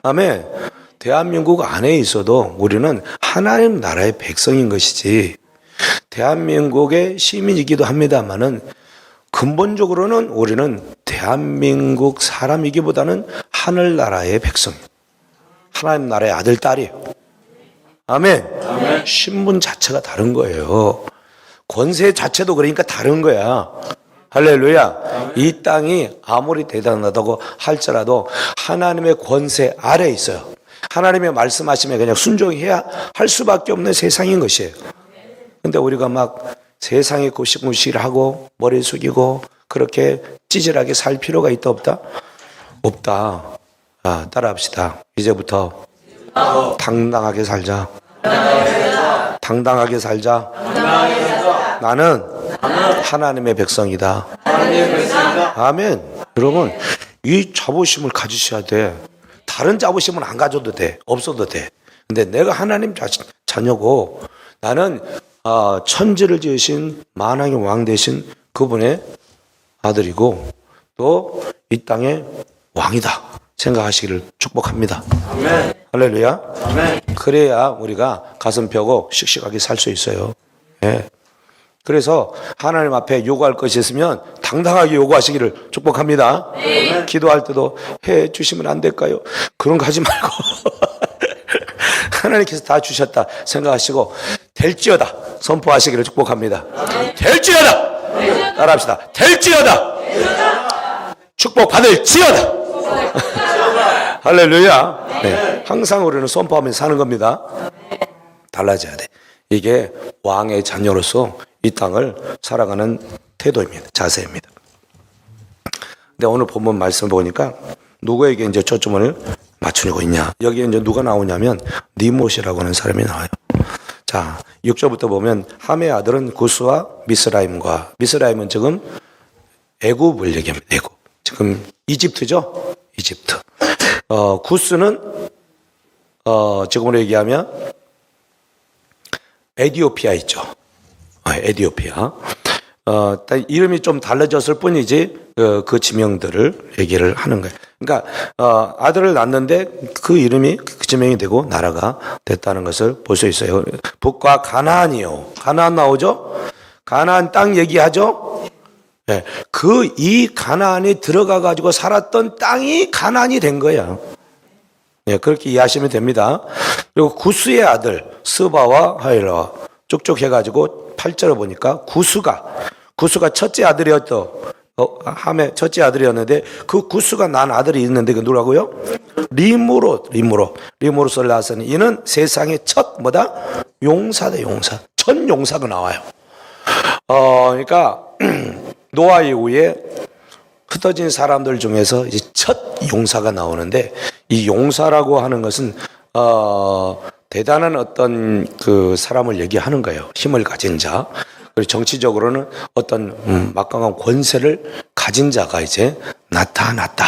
아멘. 대한민국 안에 있어도 우리는 하나님 나라의 백성인 것이지, 대한민국의 시민이기도 합니다만은 근본적으로는 우리는 대한민국 사람이기보다는 하늘나라의 백성, 하나님 나라의 아들, 딸이에요. 아멘. 신분 자체가 다른 거예요. 권세 자체도 그러니까 다른 거야. 할렐루야. 이 땅이 아무리 대단하다고 할지라도 하나님의 권세 아래에 있어요. 하나님의 말씀하시면 그냥 순종해야 할 수밖에 없는 세상인 것이에요. 근데 우리가 막 세상에 구시구시하고 머리 숙이고 그렇게 찌질하게 살 필요가 있다 없다? 없다. 따라합시다. 이제부터 당당하게 살자. 당당하게 살자. 나는 하나님의 백성이다. 아멘. 여러분, 이 자부심을 가지셔야 돼. 다른 자부심은 안 가져도 돼. 없어도 돼. 근데 내가 하나님 자녀고, 나는 천지를 지으신 만왕의 왕 되신 그분의 아들이고 또 이 땅의 왕이다 생각하시기를 축복합니다. 아멘. 할렐루야. 아멘. 그래야 우리가 가슴 펴고 씩씩하게 살 수 있어요. 예. 그래서 하나님 앞에 요구할 것이 있으면 당당하게 요구하시기를 축복합니다. 네. 기도할 때도 해 주시면 안 될까요? 그런 거 하지 말고 하나님께서 다 주셨다 생각하시고 될지어다 선포하시기를 축복합니다. 될지어다. 따라합시다. 될지어다. 축복 받을지어다. 할렐루야. 네. 항상 우리는 선포하면서 사는 겁니다. 달라져야 돼. 이게 왕의 자녀로서 이 땅을 살아가는 태도입니다. 자세입니다. 근데 오늘 본문 말씀을 보니까 누구에게 이제 초점을 맞추고 있냐. 여기에 이제 누가 나오냐면 니못이라고 하는 사람이 나와요. 자, 6절부터 보면 함의 아들은 구스와 미스라임과, 미스라임은 지금 애굽을 얘기합니다. 애굽. 지금 이집트죠? 이집트. 구스는 지금으로 얘기하면 에디오피아 있죠. 에디오피아. 이름이 좀 달라졌을 뿐이지 그 지명들을 얘기를 하는 거예요. 그러니까 아들을 낳는데 그 이름이 그 지명이 되고 나라가 됐다는 것을 볼 수 있어요. 북과 가나안이요. 가나안 나오죠? 가나안 땅 얘기하죠? 네. 이 가나안에 들어가 가지고 살았던 땅이 가나안이 된 거야. 네, 그렇게 이해하시면 됩니다. 그리고 구스의 아들 스바와 하일라 쭉쭉 해가지고 8절을 보니까 구스가 첫째 아들이었죠. 함의 첫째 아들이었는데 그 구스가 난 아들이 있는데 그 누구라고요? 리무롯을 낳았으니 이는 세상의 첫 용사다. 용사. 첫 용사가 나와요. 그러니까 노아 이후에 흩어진 사람들 중에서 이제 첫 용사가 나오는데 이 용사라고 하는 것은 대단한 어떤 그 사람을 얘기하는 거예요. 힘을 가진 자. 그리고 정치적으로는 어떤 막강한 권세를 가진 자가 이제 나타났다.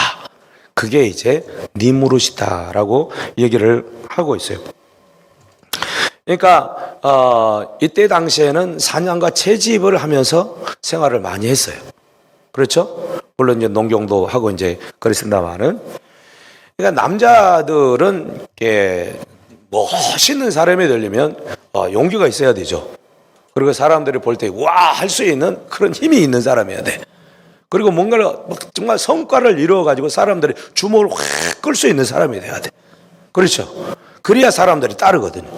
그게 이제 니무롯이다라고 얘기를 하고 있어요. 그러니까 이때 당시에는 사냥과 채집을 하면서 생활을 많이 했어요. 그렇죠? 물론 이제 농경도 하고 이제 그랬습니다만은, 그러니까 남자들은 이렇게 멋있는 사람이 되려면 용기가 있어야 되죠. 그리고 사람들이 볼 때 와 할 수 있는 그런 힘이 있는 사람이어야 돼. 그리고 뭔가를 정말 성과를 이루어 가지고 사람들이 주목을 확 끌 수 있는 사람이 돼야 돼. 그렇죠? 그래야 사람들이 따르거든요.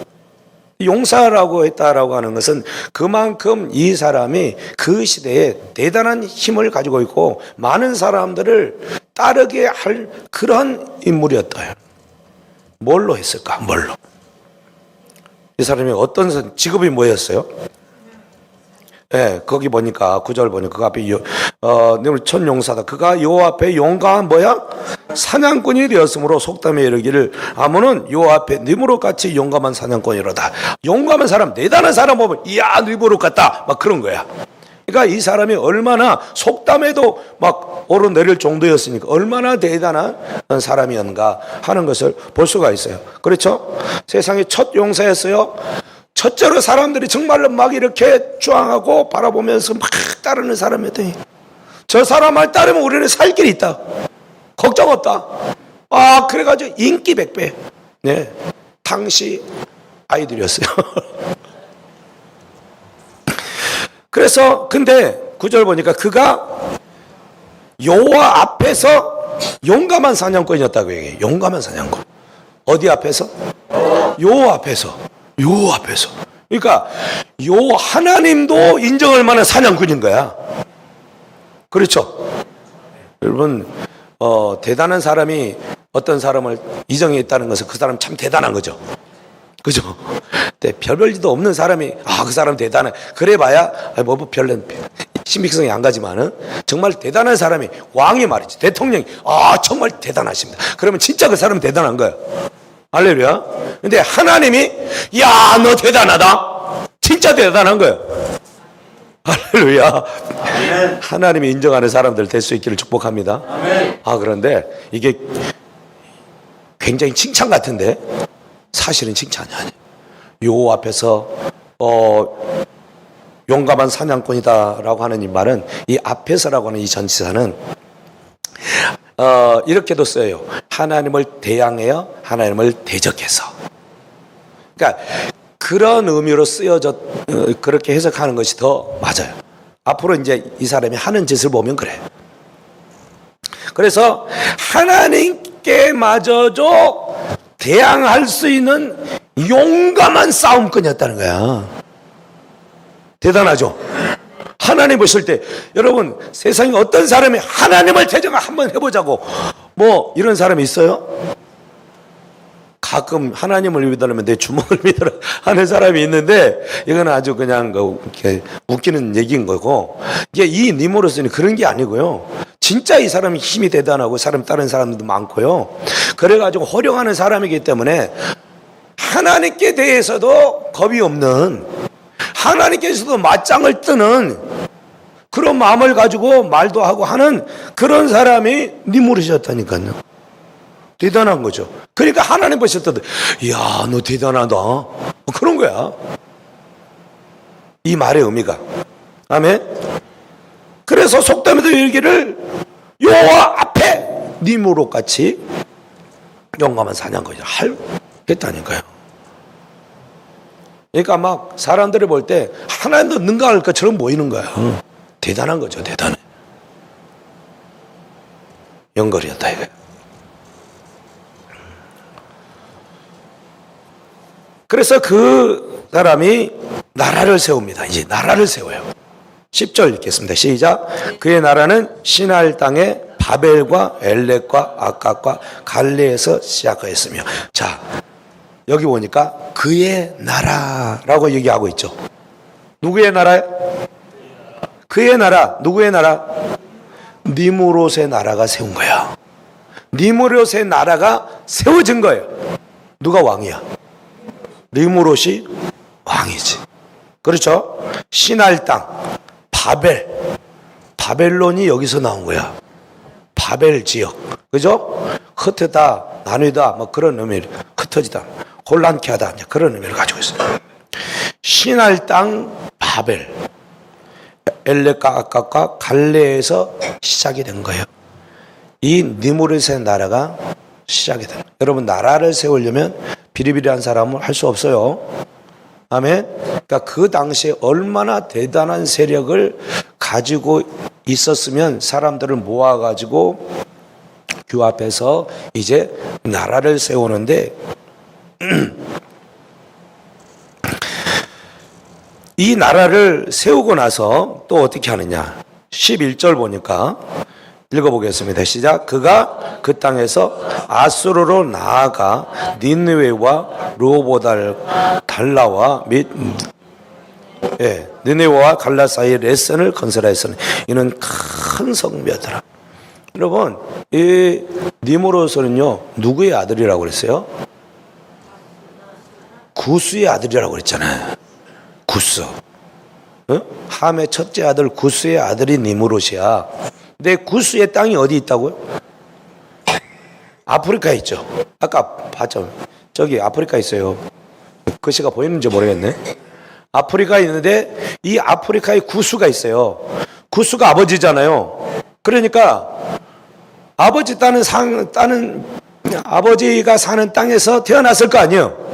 용사라고 했다라고 하는 것은 그만큼 이 사람이 그 시대에 대단한 힘을 가지고 있고 많은 사람들을 따르게 할 그런 인물이었다. 뭘로 했을까? 뭘로? 이 사람이 어떤 직업이 뭐였어요? 예, 거기 보니까 구절 보니까 그 앞에 첫 용사다. 그가 여호와 앞에 용감한 뭐야? 사냥꾼이 되었으므로 속담에 이르기를 아무는 여호와 앞에 니무롯 같이 용감한 사냥꾼이로다. 용감한 사람, 대단한 사람 보면 이야 니무롯 같다. 막 그런 거야. 그러니까 이 사람이 얼마나 속담에도 막 오르내릴 정도였으니까 얼마나 대단한 사람이었는가 하는 것을 볼 수가 있어요. 그렇죠? 세상의 첫 용사였어요. 첫째로 사람들이 정말로 막 이렇게 주앙하고 바라보면서 막 따르는 사람이었더니 저 사람 말 따르면 우리는 살 길이 있다. 걱정 없다. 그래가지고 인기 100배. 네. 당시 아이들이었어요. 그래서 근데 구절 보니까 그가 여호와 앞에서 용감한 사냥꾼이었다고 얘기해요. 용감한 사냥꾼. 어디 앞에서? 여호와 앞에서. 여호와 앞에서. 그러니까 여호와 하나님도 인정할 만한 사냥꾼인 거야. 그렇죠? 여러분 대단한 사람이 어떤 사람을 인정했다는 것은 그 사람 참 대단한 거죠. 그죠? 별볼일도 없는 사람이 그 사람 대단해. 그래봐야 뭐 별로 신빙성이 안 가지만은 정말 대단한 사람이 왕이 말이지 대통령이 정말 대단하십니다. 그러면 진짜 그 사람은 대단한 거야. 할렐루야. 근데 하나님이 야 너 대단하다. 진짜 대단한 거야. 할렐루야. 아멘. 하나님이 인정하는 사람들 될 수 있기를 축복합니다. 아멘. 그런데 이게 굉장히 칭찬 같은데 사실은 칭찬이 아니에요. 여호와 앞에서 용감한 사냥꾼이다라고 하는 이 말은 이 앞에서라고 하는 이 전치사는 이렇게도 써요. 하나님을 대항하여 하나님을 대적해서. 그러니까 그런 의미로 쓰여져 그렇게 해석하는 것이 더 맞아요. 앞으로 이제 이 사람이 하는 짓을 보면 그래. 그래서 하나님께마저도 대항할 수 있는 용감한 싸움꾼이었다는 거야. 대단하죠? 하나님 보실 때 여러분 세상에 어떤 사람이 하나님을 대적을 한번 해보자고 뭐 이런 사람이 있어요? 가끔 하나님을 믿으려면 내 주먹을 믿으라 하는 사람이 있는데 이건 아주 그냥 이렇게 웃기는 얘기인 거고 이게 이 니모로스는 그런 게 아니고요. 진짜 이 사람이 힘이 대단하고 사람 다른 사람들도 많고요. 그래가지고 호령하는 사람이기 때문에 하나님께 대해서도 겁이 없는 하나님께서도 맞짱을 뜨는 그런 마음을 가지고 말도 하고 하는 그런 사람이 니무롯이었다니까요. 대단한 거죠. 그러니까 하나님 보실 때도 이야 너 대단하다 그런 거야. 이 말의 의미가. 아멘. 그래서 속담에도 이르기를 여호와 앞에 니무롯 같이 용감한 사냥꾼이라 하겠다니까요. 그러니까 막 사람들이 볼 때 하나님도 능가할 것처럼 보이는 거야. 대단한 거죠. 대단해. 영걸이었다 이거야. 그래서 그 사람이 나라를 세웁니다. 이제 나라를 세워요. 10절 읽겠습니다. 시작. 그의 나라는 시날 땅의 바벨과 엘렉과 아깝과 갈레에서 시작하였으며. 자, 여기 보니까 그의 나라라고 얘기하고 있죠. 누구의 나라요? 그의 나라. 누구의 나라? 니무롯의 나라가 세운 거야. 니무롯의 나라가 세워진 거예요. 누가 왕이야? 니무롯이 왕이지. 그렇죠? 시날 땅, 바벨론이 여기서 나온 거야. 바벨 지역. 그죠? 흩어다, 나누다, 뭐 그런 의미, 흩어지다. 혼란케 하다. 그런 의미를 가지고 있어요. 신할 땅 바벨, 엘렉과 아깝과 갈레에서 시작이 된 거예요. 이 니무롯의 나라가 시작이 된 거예요. 여러분, 나라를 세우려면 비리비리한 사람은 할 수 없어요. 아멘. 그러니까 그 당시에 얼마나 대단한 세력을 가지고 있었으면 사람들을 모아가지고 규합해서 이제 나라를 세우는데 이 나라를 세우고 나서 또 어떻게 하느냐. 11절 보니까 읽어보겠습니다. 시작. 그가 그 땅에서 아수르로 나아가 니느웨와 달라와 및 니느웨와 갈라 사이에 레센을 건설하였으니 이는 큰 성읍이었더라. 여러분, 이 니무롯은요 누구의 아들이라고 그랬어요? 구스의 아들이라고 그랬잖아요. 구스. 함의 첫째 아들 구스의 아들이 니무롯이야. 근데 구스의 땅이 어디 있다고요? 아프리카에 있죠. 아까 봤죠. 저기 아프리카 있어요. 글씨가 보이는지 모르겠네. 아프리카에 있는데 이 아프리카에 구스가 있어요. 구스가 아버지잖아요. 그러니까 아버지가 사는 땅에서 태어났을 거 아니에요.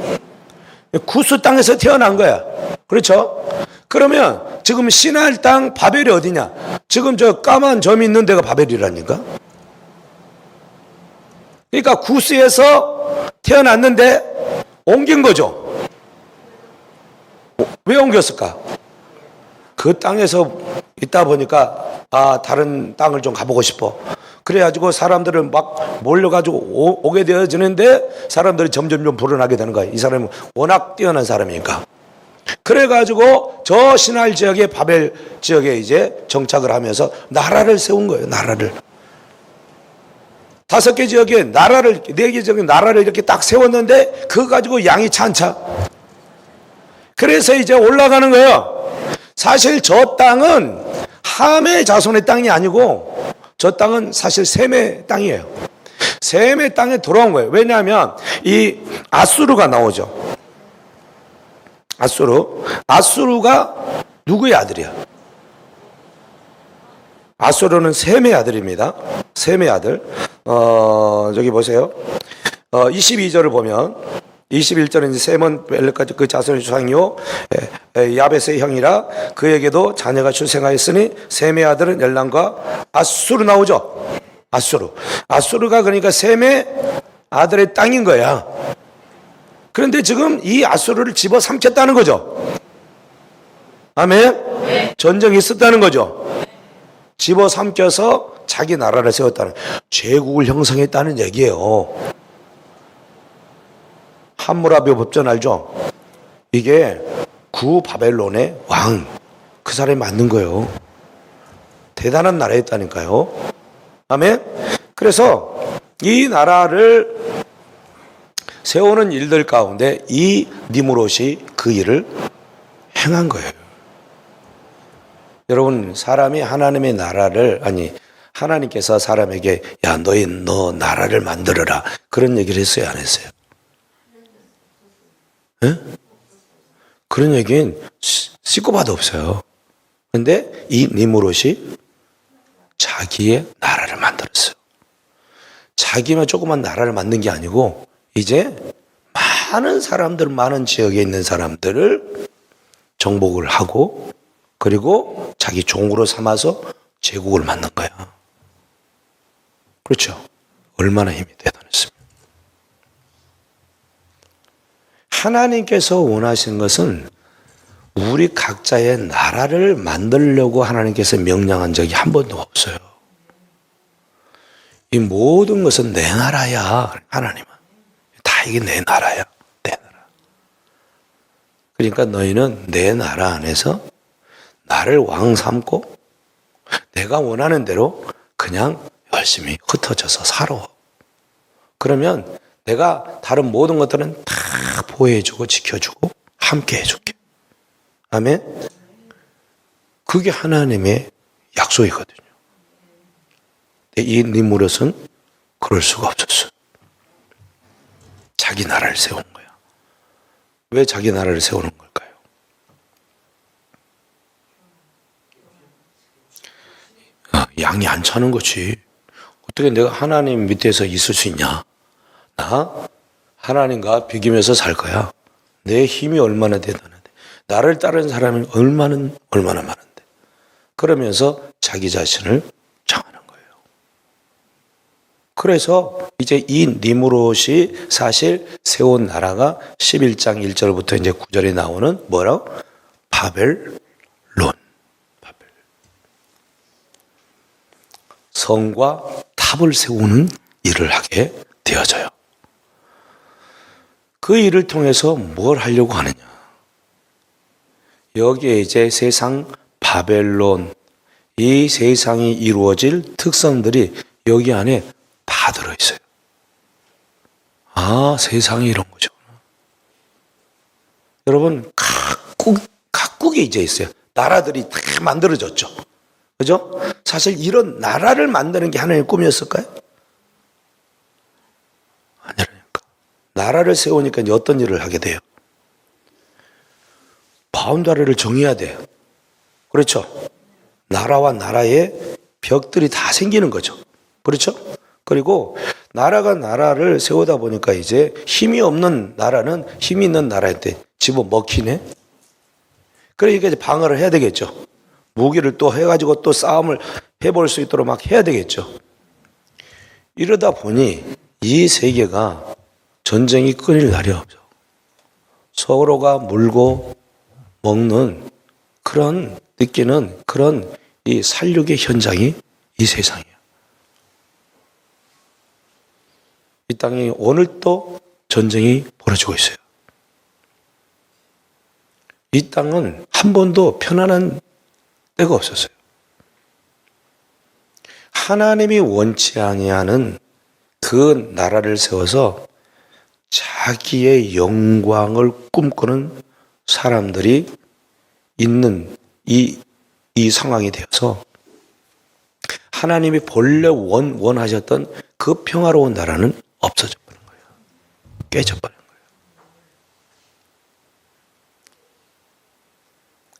구스 땅에서 태어난 거야. 그렇죠? 그러면 지금 신할 땅 바벨이 어디냐? 지금 저 까만 점이 있는 데가 바벨이라니까. 그러니까 구스에서 태어났는데 옮긴 거죠. 왜 옮겼을까? 그 땅에서 있다 보니까 다른 땅을 좀 가보고 싶어. 그래가지고 사람들은 막 몰려가지고 오게 되어지는데 사람들이 점점 불어나게 되는 거야. 이 사람은 워낙 뛰어난 사람이니까. 그래가지고 저 신할 지역의 바벨 지역에 이제 정착을 하면서 나라를 세운 거예요. 나라를. 5개 지역에 나라를, 4개 지역에 나라를 이렇게 딱 세웠는데 그거 가지고 양이 찬차. 그래서 이제 올라가는 거예요. 사실 저 땅은 함의 자손의 땅이 아니고 저 땅은 사실 셈의 땅이에요. 셈의 땅에 돌아온 거예요. 왜냐하면 이 아수르가 나오죠. 아수르가 누구의 아들이야? 아수르는 셈의 아들입니다. 셈의 아들. 저기 보세요. 22절을 보면 21절은 이제 셈은 벨렉까지 그 자손의 조상이요 야벳의 형이라 그에게도 자녀가 출생하였으니 셈의 아들은 엘람과 아수르 나오죠. 아수르가 그러니까 셈의 아들의 땅인 거야. 그런데 지금 이 아수르를 집어삼켰다는 거죠. 아멘. 전쟁이 있었다는 거죠. 집어삼켜서 자기 나라를 세웠다는, 제국을 형성했다는 얘기예요. 함무라비 법전 알죠? 이게 구바벨론의 왕, 그 사람이 만든 거예요. 대단한 나라였다니까요. 아멘. 그래서 이 나라를 세우는 일들 가운데 이 니무롯이 그 일을 행한 거예요. 여러분, 사람이 하나님의 나라를, 하나님께서 사람에게 야 너 나라를 만들어라 그런 얘기를 했어요, 안 했어요? 네? 그런 얘기는 씻고 봐도 없어요. 그런데 이 니무롯이 자기의 나라를 만들었어요. 자기만 조그만 나라를 만든 게 아니고 이제 많은 사람들, 많은 지역에 있는 사람들을 정복을 하고 그리고 자기 종으로 삼아서 제국을 만든 거야. 그렇죠? 얼마나 힘이 대단했습니까? 하나님께서 원하시는 것은 우리 각자의 나라를 만들려고 하나님께서 명령한 적이 한 번도 없어요. 이 모든 것은 내 나라야. 하나님은 다 이게 내 나라야. 내 나라. 그러니까 너희는 내 나라 안에서 나를 왕 삼고 내가 원하는 대로 그냥 열심히 흩어져서 살아. 그러면 내가 다른 모든 것들은 다 보호해주고 지켜주고 함께 해줄게. 아멘. 그게 하나님의 약속이거든요. 이 니무롯은 그럴 수가 없었어요. 자기 나라를 세운 거야. 왜 자기 나라를 세우는 걸까요? 양이 안 차는 거지. 어떻게 내가 하나님 밑에서 있을 수 있냐? 나 하나님과 비기면서 살 거야. 내 힘이 얼마나 대단한데, 나를 따르는 사람이 얼마나 많은데. 그러면서 자기 자신을 정하는 거예요. 그래서 이제 이 니므롯이 사실 세운 나라가 11장 1절부터 이제 9절에 나오는 뭐라고? 바벨론. 성과 탑을 세우는 일을 하게 되어져요. 그 일을 통해서 뭘 하려고 하느냐? 여기에 이제 세상 바벨론, 이 세상이 이루어질 특성들이 여기 안에 다 들어있어요. 아, 세상이 이런 거죠. 여러분, 각국에 이제 있어요. 나라들이 다 만들어졌죠. 그죠? 사실 이런 나라를 만드는 게 하나님의 꿈이었을까요? 아니라니까. 나라를 세우니까 이제 어떤 일을 하게 돼요? 바운더리를 정해야 돼요. 그렇죠? 나라와 나라의 벽들이 다 생기는 거죠. 그렇죠? 그리고 나라가 나라를 세우다 보니까 이제 힘이 없는 나라는 힘이 있는 나라한테 집어먹히네. 그러니까 이제 방어를 해야 되겠죠. 무기를 또 해가지고 또 싸움을 해볼 수 있도록 막 해야 되겠죠. 이러다 보니 이 세계가 전쟁이 끊일 날이 없죠. 서로가 물고 먹는 그런 느끼는 그런 이 살육의 현장이 이 세상이에요. 이 땅이 오늘도 전쟁이 벌어지고 있어요. 이 땅은 한 번도 편안한 때가 없었어요. 하나님이 원치 아니하는 그 나라를 세워서 자기의 영광을 꿈꾸는 사람들이 있는 이 상황이 되어서 하나님이 본래 원하셨던 그 평화로운 나라는 없어져 버린 거예요. 깨져 버린 거예요.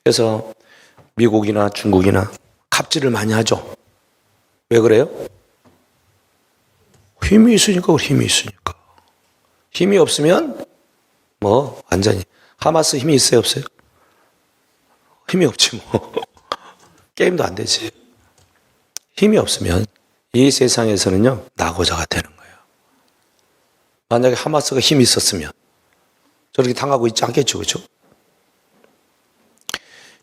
그래서 미국이나 중국이나 갑질을 많이 하죠. 왜 그래요? 힘이 있으니까. 힘이 없으면 뭐 완전히 하마스 힘이 있어요, 없어요? 힘이 없지 뭐. 게임도 안 되지. 힘이 없으면 이 세상에서는요 낙오자가 되는 거예요. 만약에 하마스가 힘이 있었으면 저렇게 당하고 있지 않겠죠, 그렇죠?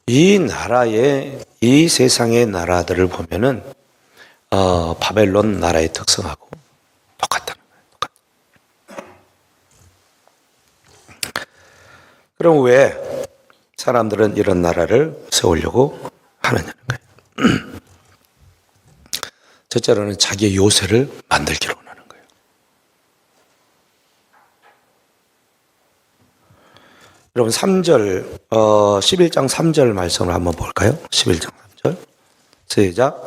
이 나라의 이 세상의 나라들을 보면은 바벨론 나라의 특성하고 똑같다는 거예요. 그럼 왜 사람들은 이런 나라를 세우려고 하느냐는 거예요. 첫째로는 자기의 요새를 만들기로 하는 거예요. 여러분 3절 11장 3절 말씀을 한번 볼까요? 11장 3절 시작.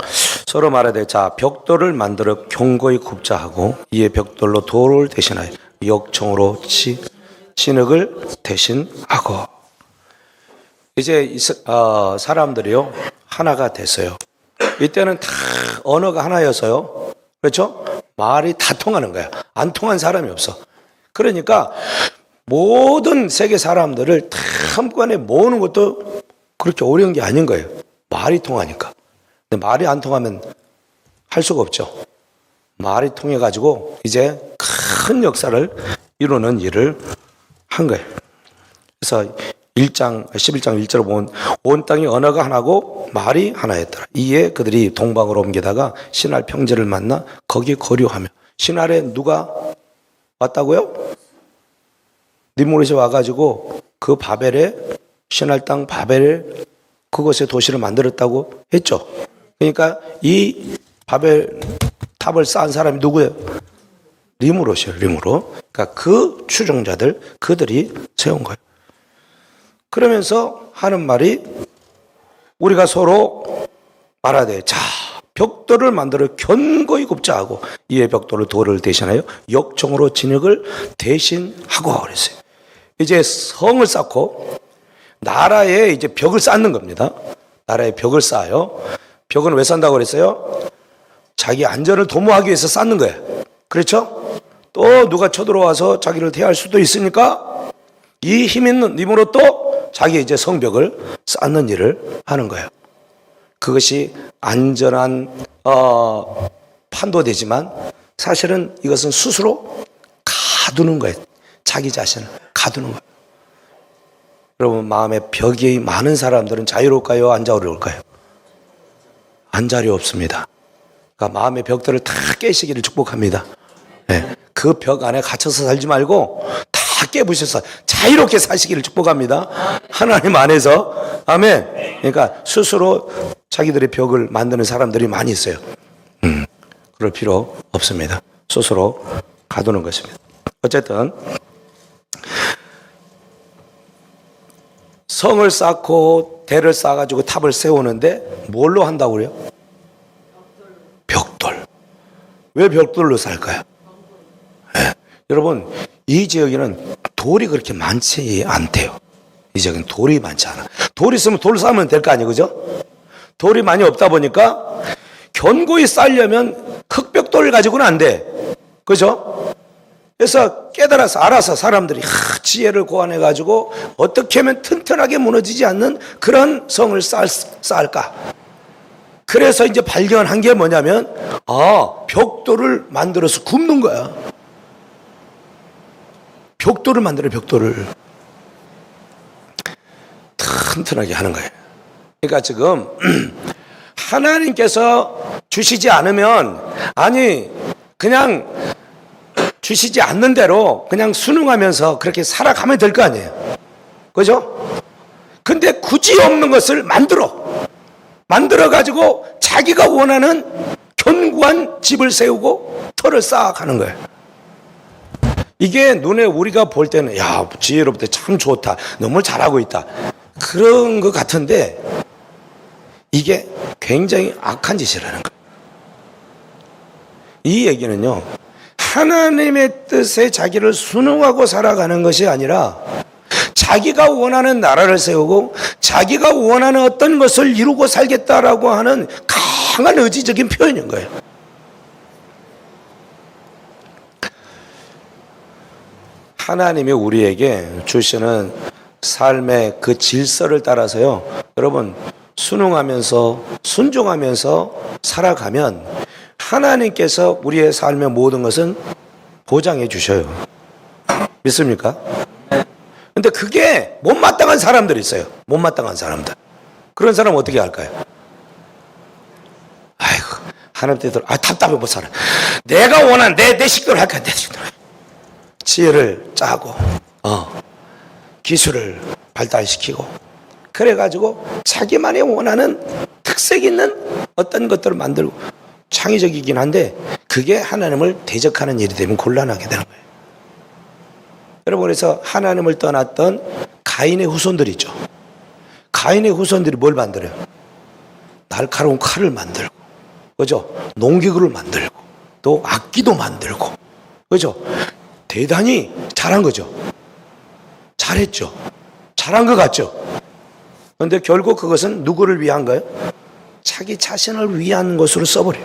서로 말하되 자 벽돌을 만들어 견고히 굽자 하고 이에 벽돌로 돌을 대신하여 역청으로 진흙을 대신하고. 이제 사람들이요 하나가 됐어요. 이때는 다 언어가 하나여서요. 그렇죠? 말이 다 통하는 거야. 안 통한 사람이 없어. 그러니까 모든 세계 사람들을 다 한꺼번에 모으는 것도 그렇게 어려운 게 아닌 거예요. 말이 통하니까. 근데 말이 안 통하면 할 수가 없죠. 말이 통해가지고 이제 큰 역사를 이루는 일을 한 거예요. 그래서 11장 1절을 보면 온 땅이 언어가 하나고 말이 하나였더라. 이에 그들이 동방으로 옮기다가 신할 평지를 만나 거기 거류하며. 신할에 누가 왔다고요? 니므롯이 와가지고 그 바벨에 신할 땅 바벨 그곳에 도시를 만들었다고 했죠. 그러니까 이 바벨 탑을 쌓은 사람이 누구예요? 니므롯이에요. 니므롯. 그러니까 그 추종자들 그들이 세운 거예요. 그러면서 하는 말이 우리가 서로 말하되 자 벽돌을 만들어 견고히 굽자 하고 이에 벽돌을 돌을 대신하여 역청으로 진흙을 대신하고 그랬어요. 이제 성을 쌓고 나라에 이제 벽을 쌓는 겁니다. 나라에 벽을 쌓아요. 벽은 왜 쌓는다고 그랬어요? 자기 안전을 도모하기 위해서 쌓는 거예요. 그렇죠? 또 누가 쳐들어와서 자기를 대할 수도 있으니까 이 힘 있는 힘으로 또 자기 이제 성벽을 쌓는 일을 하는 거예요. 그것이 안전한 판도되지만 사실은 이것은 스스로 가두는 거예요. 자기 자신을 가두는 거예요. 여러분, 마음에 벽이 많은 사람들은 자유로울까요? 안 자유로울까요? 안 자유롭습니다. 그러니까 마음의 벽들을 다 깨시기를 축복합니다. 네. 그 벽 안에 갇혀서 살지 말고 다 깨부셔서 자유롭게 사시기를 축복합니다. 하나님 안에서. 아멘. 그러니까 스스로 자기들의 벽을 만드는 사람들이 많이 있어요. 그럴 필요 없습니다. 스스로 가두는 것입니다. 어쨌든 성을 쌓고 대를 쌓아가지고 탑을 세우는데 뭘로 한다고 그래요? 벽돌. 왜 벽돌로 쌓을까요? 네. 여러분, 이 지역에는 돌이 그렇게 많지 않대요. 이 지역은 돌이 많지 않아. 돌이 있으면 돌 쌓으면 될 거 아니에요, 그죠? 돌이 많이 없다 보니까 견고히 쌓으려면 흙벽돌을 가지고는 안 돼. 그죠? 그래서 깨달아서 알아서 사람들이 지혜를 고안해가지고 어떻게 하면 튼튼하게 무너지지 않는 그런 성을 쌓을까. 그래서 이제 발견한 게 뭐냐면 벽돌을 만들어서 굽는 거야. 벽돌을 만들어, 벽돌을 튼튼하게 하는 거예요. 그러니까 지금 하나님께서 주시지 않으면, 아니 그냥 주시지 않는 대로 그냥 순응하면서 그렇게 살아가면 될 거 아니에요. 그죠? 근데 굳이 없는 것을 만들어 가지고 자기가 원하는 견고한 집을 세우고 터를 쌓아가는 거예요. 이게 눈에 우리가 볼 때는 야, 지혜롭다, 참 좋다, 너무 잘하고 있다, 그런 것 같은데 이게 굉장히 악한 짓이라는 거예요. 이 얘기는요, 하나님의 뜻에 자기를 순응하고 살아가는 것이 아니라 자기가 원하는 나라를 세우고 자기가 원하는 어떤 것을 이루고 살겠다라고 하는 강한 의지적인 표현인 거예요. 하나님이 우리에게 주시는 삶의 그 질서를 따라서요, 여러분, 순응하면서 순종하면서 살아가면 하나님께서 우리의 삶의 모든 것은 보장해 주셔요. 믿습니까? 근데 그게 못마땅한 사람들이 있어요. 못마땅한 사람들. 그런 사람은 어떻게 할까요? 아이고, 하나님 뜻대로, 답답해 못 살아. 내가 원하는 내 식대로 할까, 내 식대로. 지혜를 짜고, 기술을 발달시키고, 그래가지고 자기만의 원하는 특색 있는 어떤 것들을 만들고, 창의적이긴 한데 그게 하나님을 대적하는 일이 되면 곤란하게 되는 거예요. 여러분, 그래서 하나님을 떠났던 가인의 후손들이 있죠. 가인의 후손들이 뭘 만들어요? 날카로운 칼을 만들고, 그죠? 농기구를 만들고, 또 악기도 만들고, 그죠? 대단히 잘한 거죠. 잘했죠. 잘한 것 같죠. 그런데 결국 그것은 누구를 위한가요? 자기 자신을 위한 것으로 써버려요.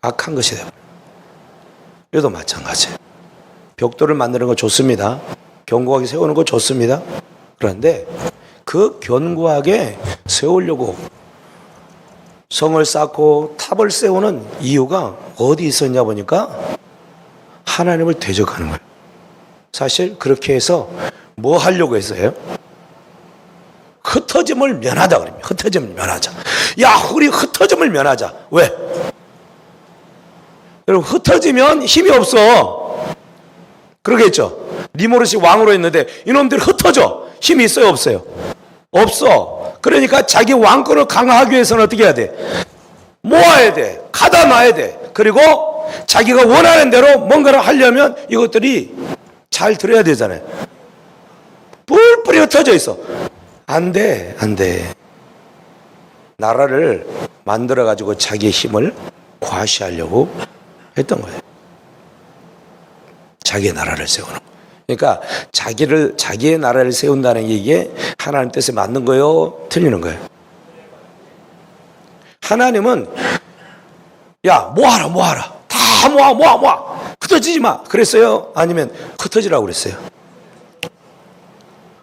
악한 것이 되어버려요. 그래도 마찬가지예요. 벽돌을 만드는 거 좋습니다. 견고하게 세우는 거 좋습니다. 그런데 그 견고하게 세우려고 성을 쌓고 탑을 세우는 이유가 어디 있었냐 보니까 하나님을 대적하는 거예요. 사실 그렇게 해서 뭐 하려고 했어요? 흩어짐을 면하자 그럽니다. 흩어짐을 면하자. 야, 우리 흩어짐을 면하자. 왜? 여러분, 흩어지면 힘이 없어. 그러겠죠? 니모르시 왕으로 했는데 이놈들이 흩어져. 힘이 있어요, 없어요? 없어. 그러니까 자기 왕권을 강화하기 위해서는 어떻게 해야 돼? 모아야 돼. 가다 놔야 돼. 그리고 자기가 원하는 대로 뭔가를 하려면 이것들이 잘 들어야 되잖아요. 뿔뿔이 흩어져 있어. 안 돼, 안 돼. 나라를 만들어가지고 자기의 힘을 과시하려고 했던 거예요. 자기의 나라를 세우는 거예요. 그러니까 자기의 나라를 세운다는 게 이게 하나님 뜻에 맞는 거요? 틀리는 거예요? 하나님은 야, 모아라. 다 모아. 흩어지지 마. 그랬어요? 아니면 흩어지라고 그랬어요?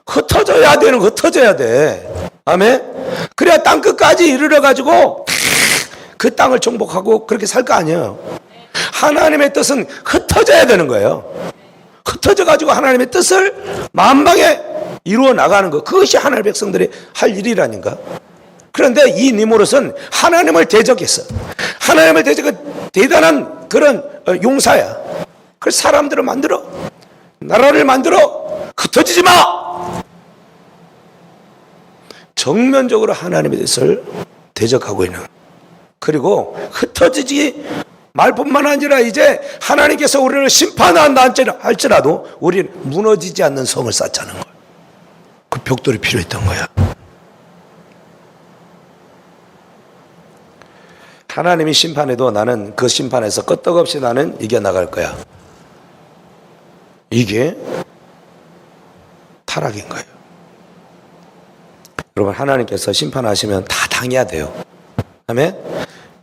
흩어져야 돼. 아멘? 그래야 땅 끝까지 이르러가지고 그 땅을 정복하고 그렇게 살 거 아니에요. 하나님의 뜻은 흩어져야 되는 거예요. 흩어져가지고 하나님의 뜻을 만방에 이루어 나가는 거. 그것이 하나님의 백성들이 할 일이라니까. 그런데 이 니무롯은 하나님을 대적했어. 하나님을 대적한 대단한 그런 용사야. 그래서 사람들을 만들어. 나라를 만들어. 흩어지지 마! 정면적으로 하나님의 뜻을 대적하고 있는. 그리고 흩어지지 말 뿐만 아니라 이제 하나님께서 우리를 심판한다 할지라도 우리는 무너지지 않는 성을 쌓자는 거예요. 그 벽돌이 필요했던 거야. 하나님이 심판해도 나는 그 심판에서 끄떡없이 나는 이겨나갈 거야. 이게 타락인 거예요. 여러분, 하나님께서 심판하시면 다 당해야 돼요. 아멘?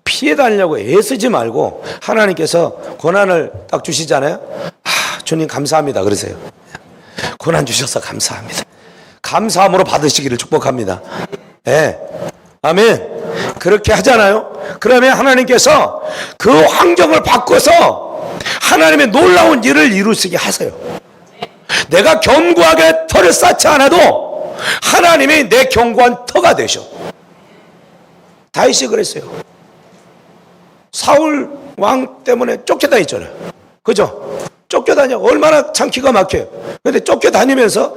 피해 다니려고 애쓰지 말고 하나님께서 고난을 딱 주시잖아요. 주님 감사합니다 그러세요. 고난 주셔서 감사합니다. 감사함으로 받으시기를 축복합니다. 네. 아멘. 그렇게 하잖아요. 그러면 하나님께서 그 환경을 바꿔서 하나님의 놀라운 일을 이루시게 하세요. 내가 견고하게 터를 쌓지 않아도 하나님이 내 견고한 터가 되셔. 다윗이 그랬어요. 사울 왕 때문에 쫓겨다녔잖아요. 그죠? 쫓겨다녀. 얼마나 참 기가 막혀요. 근데 쫓겨다니면서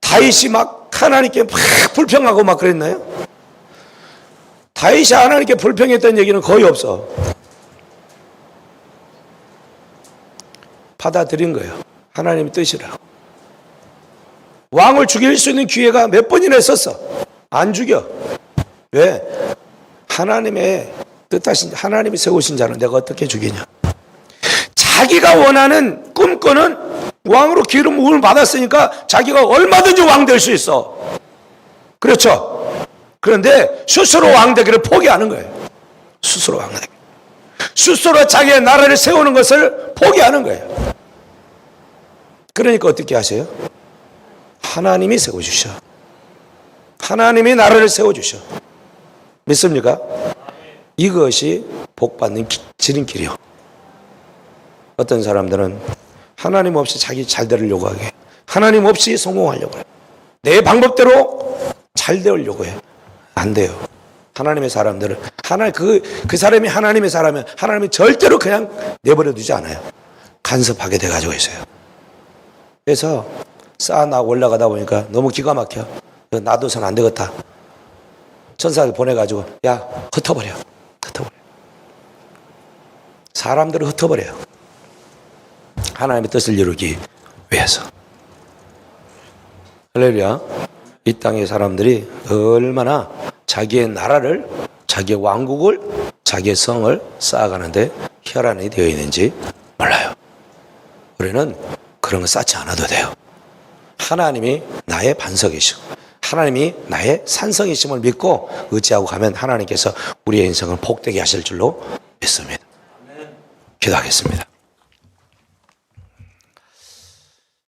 다윗이 막 하나님께 막 불평하고 막 그랬나요? 다윗이 하나님께 불평했던 얘기는 거의 없어. 받아들인 거예요. 하나님의 뜻이라고. 왕을 죽일 수 있는 기회가 몇 번이나 있었어. 안 죽여. 왜? 하나님의 뜻하신, 하나님이 세우신 자는 내가 어떻게 죽이냐. 자기가 원하는 꿈꾸는 왕으로 기름 부음을 받았으니까 자기가 얼마든지 왕 될 수 있어. 그렇죠? 그런데 스스로 왕 되기를 포기하는 거예요. 스스로 왕 되기. 스스로 자기의 나라를 세우는 것을 포기하는 거예요. 그러니까 어떻게 하세요? 하나님이 세워주셔. 하나님이 나라를 세워주셔. 믿습니까? 이것이 복받는 지름길이요. 어떤 사람들은 하나님 없이 자기 잘 되려고 하게, 하나님 없이 성공하려고 해. 내 방법대로 잘 되려고 해. 안 돼요. 하나님의 사람들은 그 사람이 하나님의 사람이면 하나님이 절대로 그냥 내버려 두지 않아요. 간섭하게 돼가지고 있어요. 그래서 쌓아나 올라가다 보니까 너무 기가 막혀. 놔둬서는 안 되겠다. 천사를 보내가지고 야 흩어버려. 사람들을 흩어버려요. 하나님의 뜻을 이루기 위해서. 할렐루야. 이 땅의 사람들이 얼마나 자기의 나라를, 자기의 왕국을, 자기의 성을 쌓아가는데 혈안이 되어 있는지 몰라요. 우리는 그런 거 쌓지 않아도 돼요. 하나님이 나의 반석이시고 하나님이 나의 산성이심을 믿고 의지하고 가면 하나님께서 우리의 인생을 복되게 하실 줄로 믿습니다. 기도하겠습니다.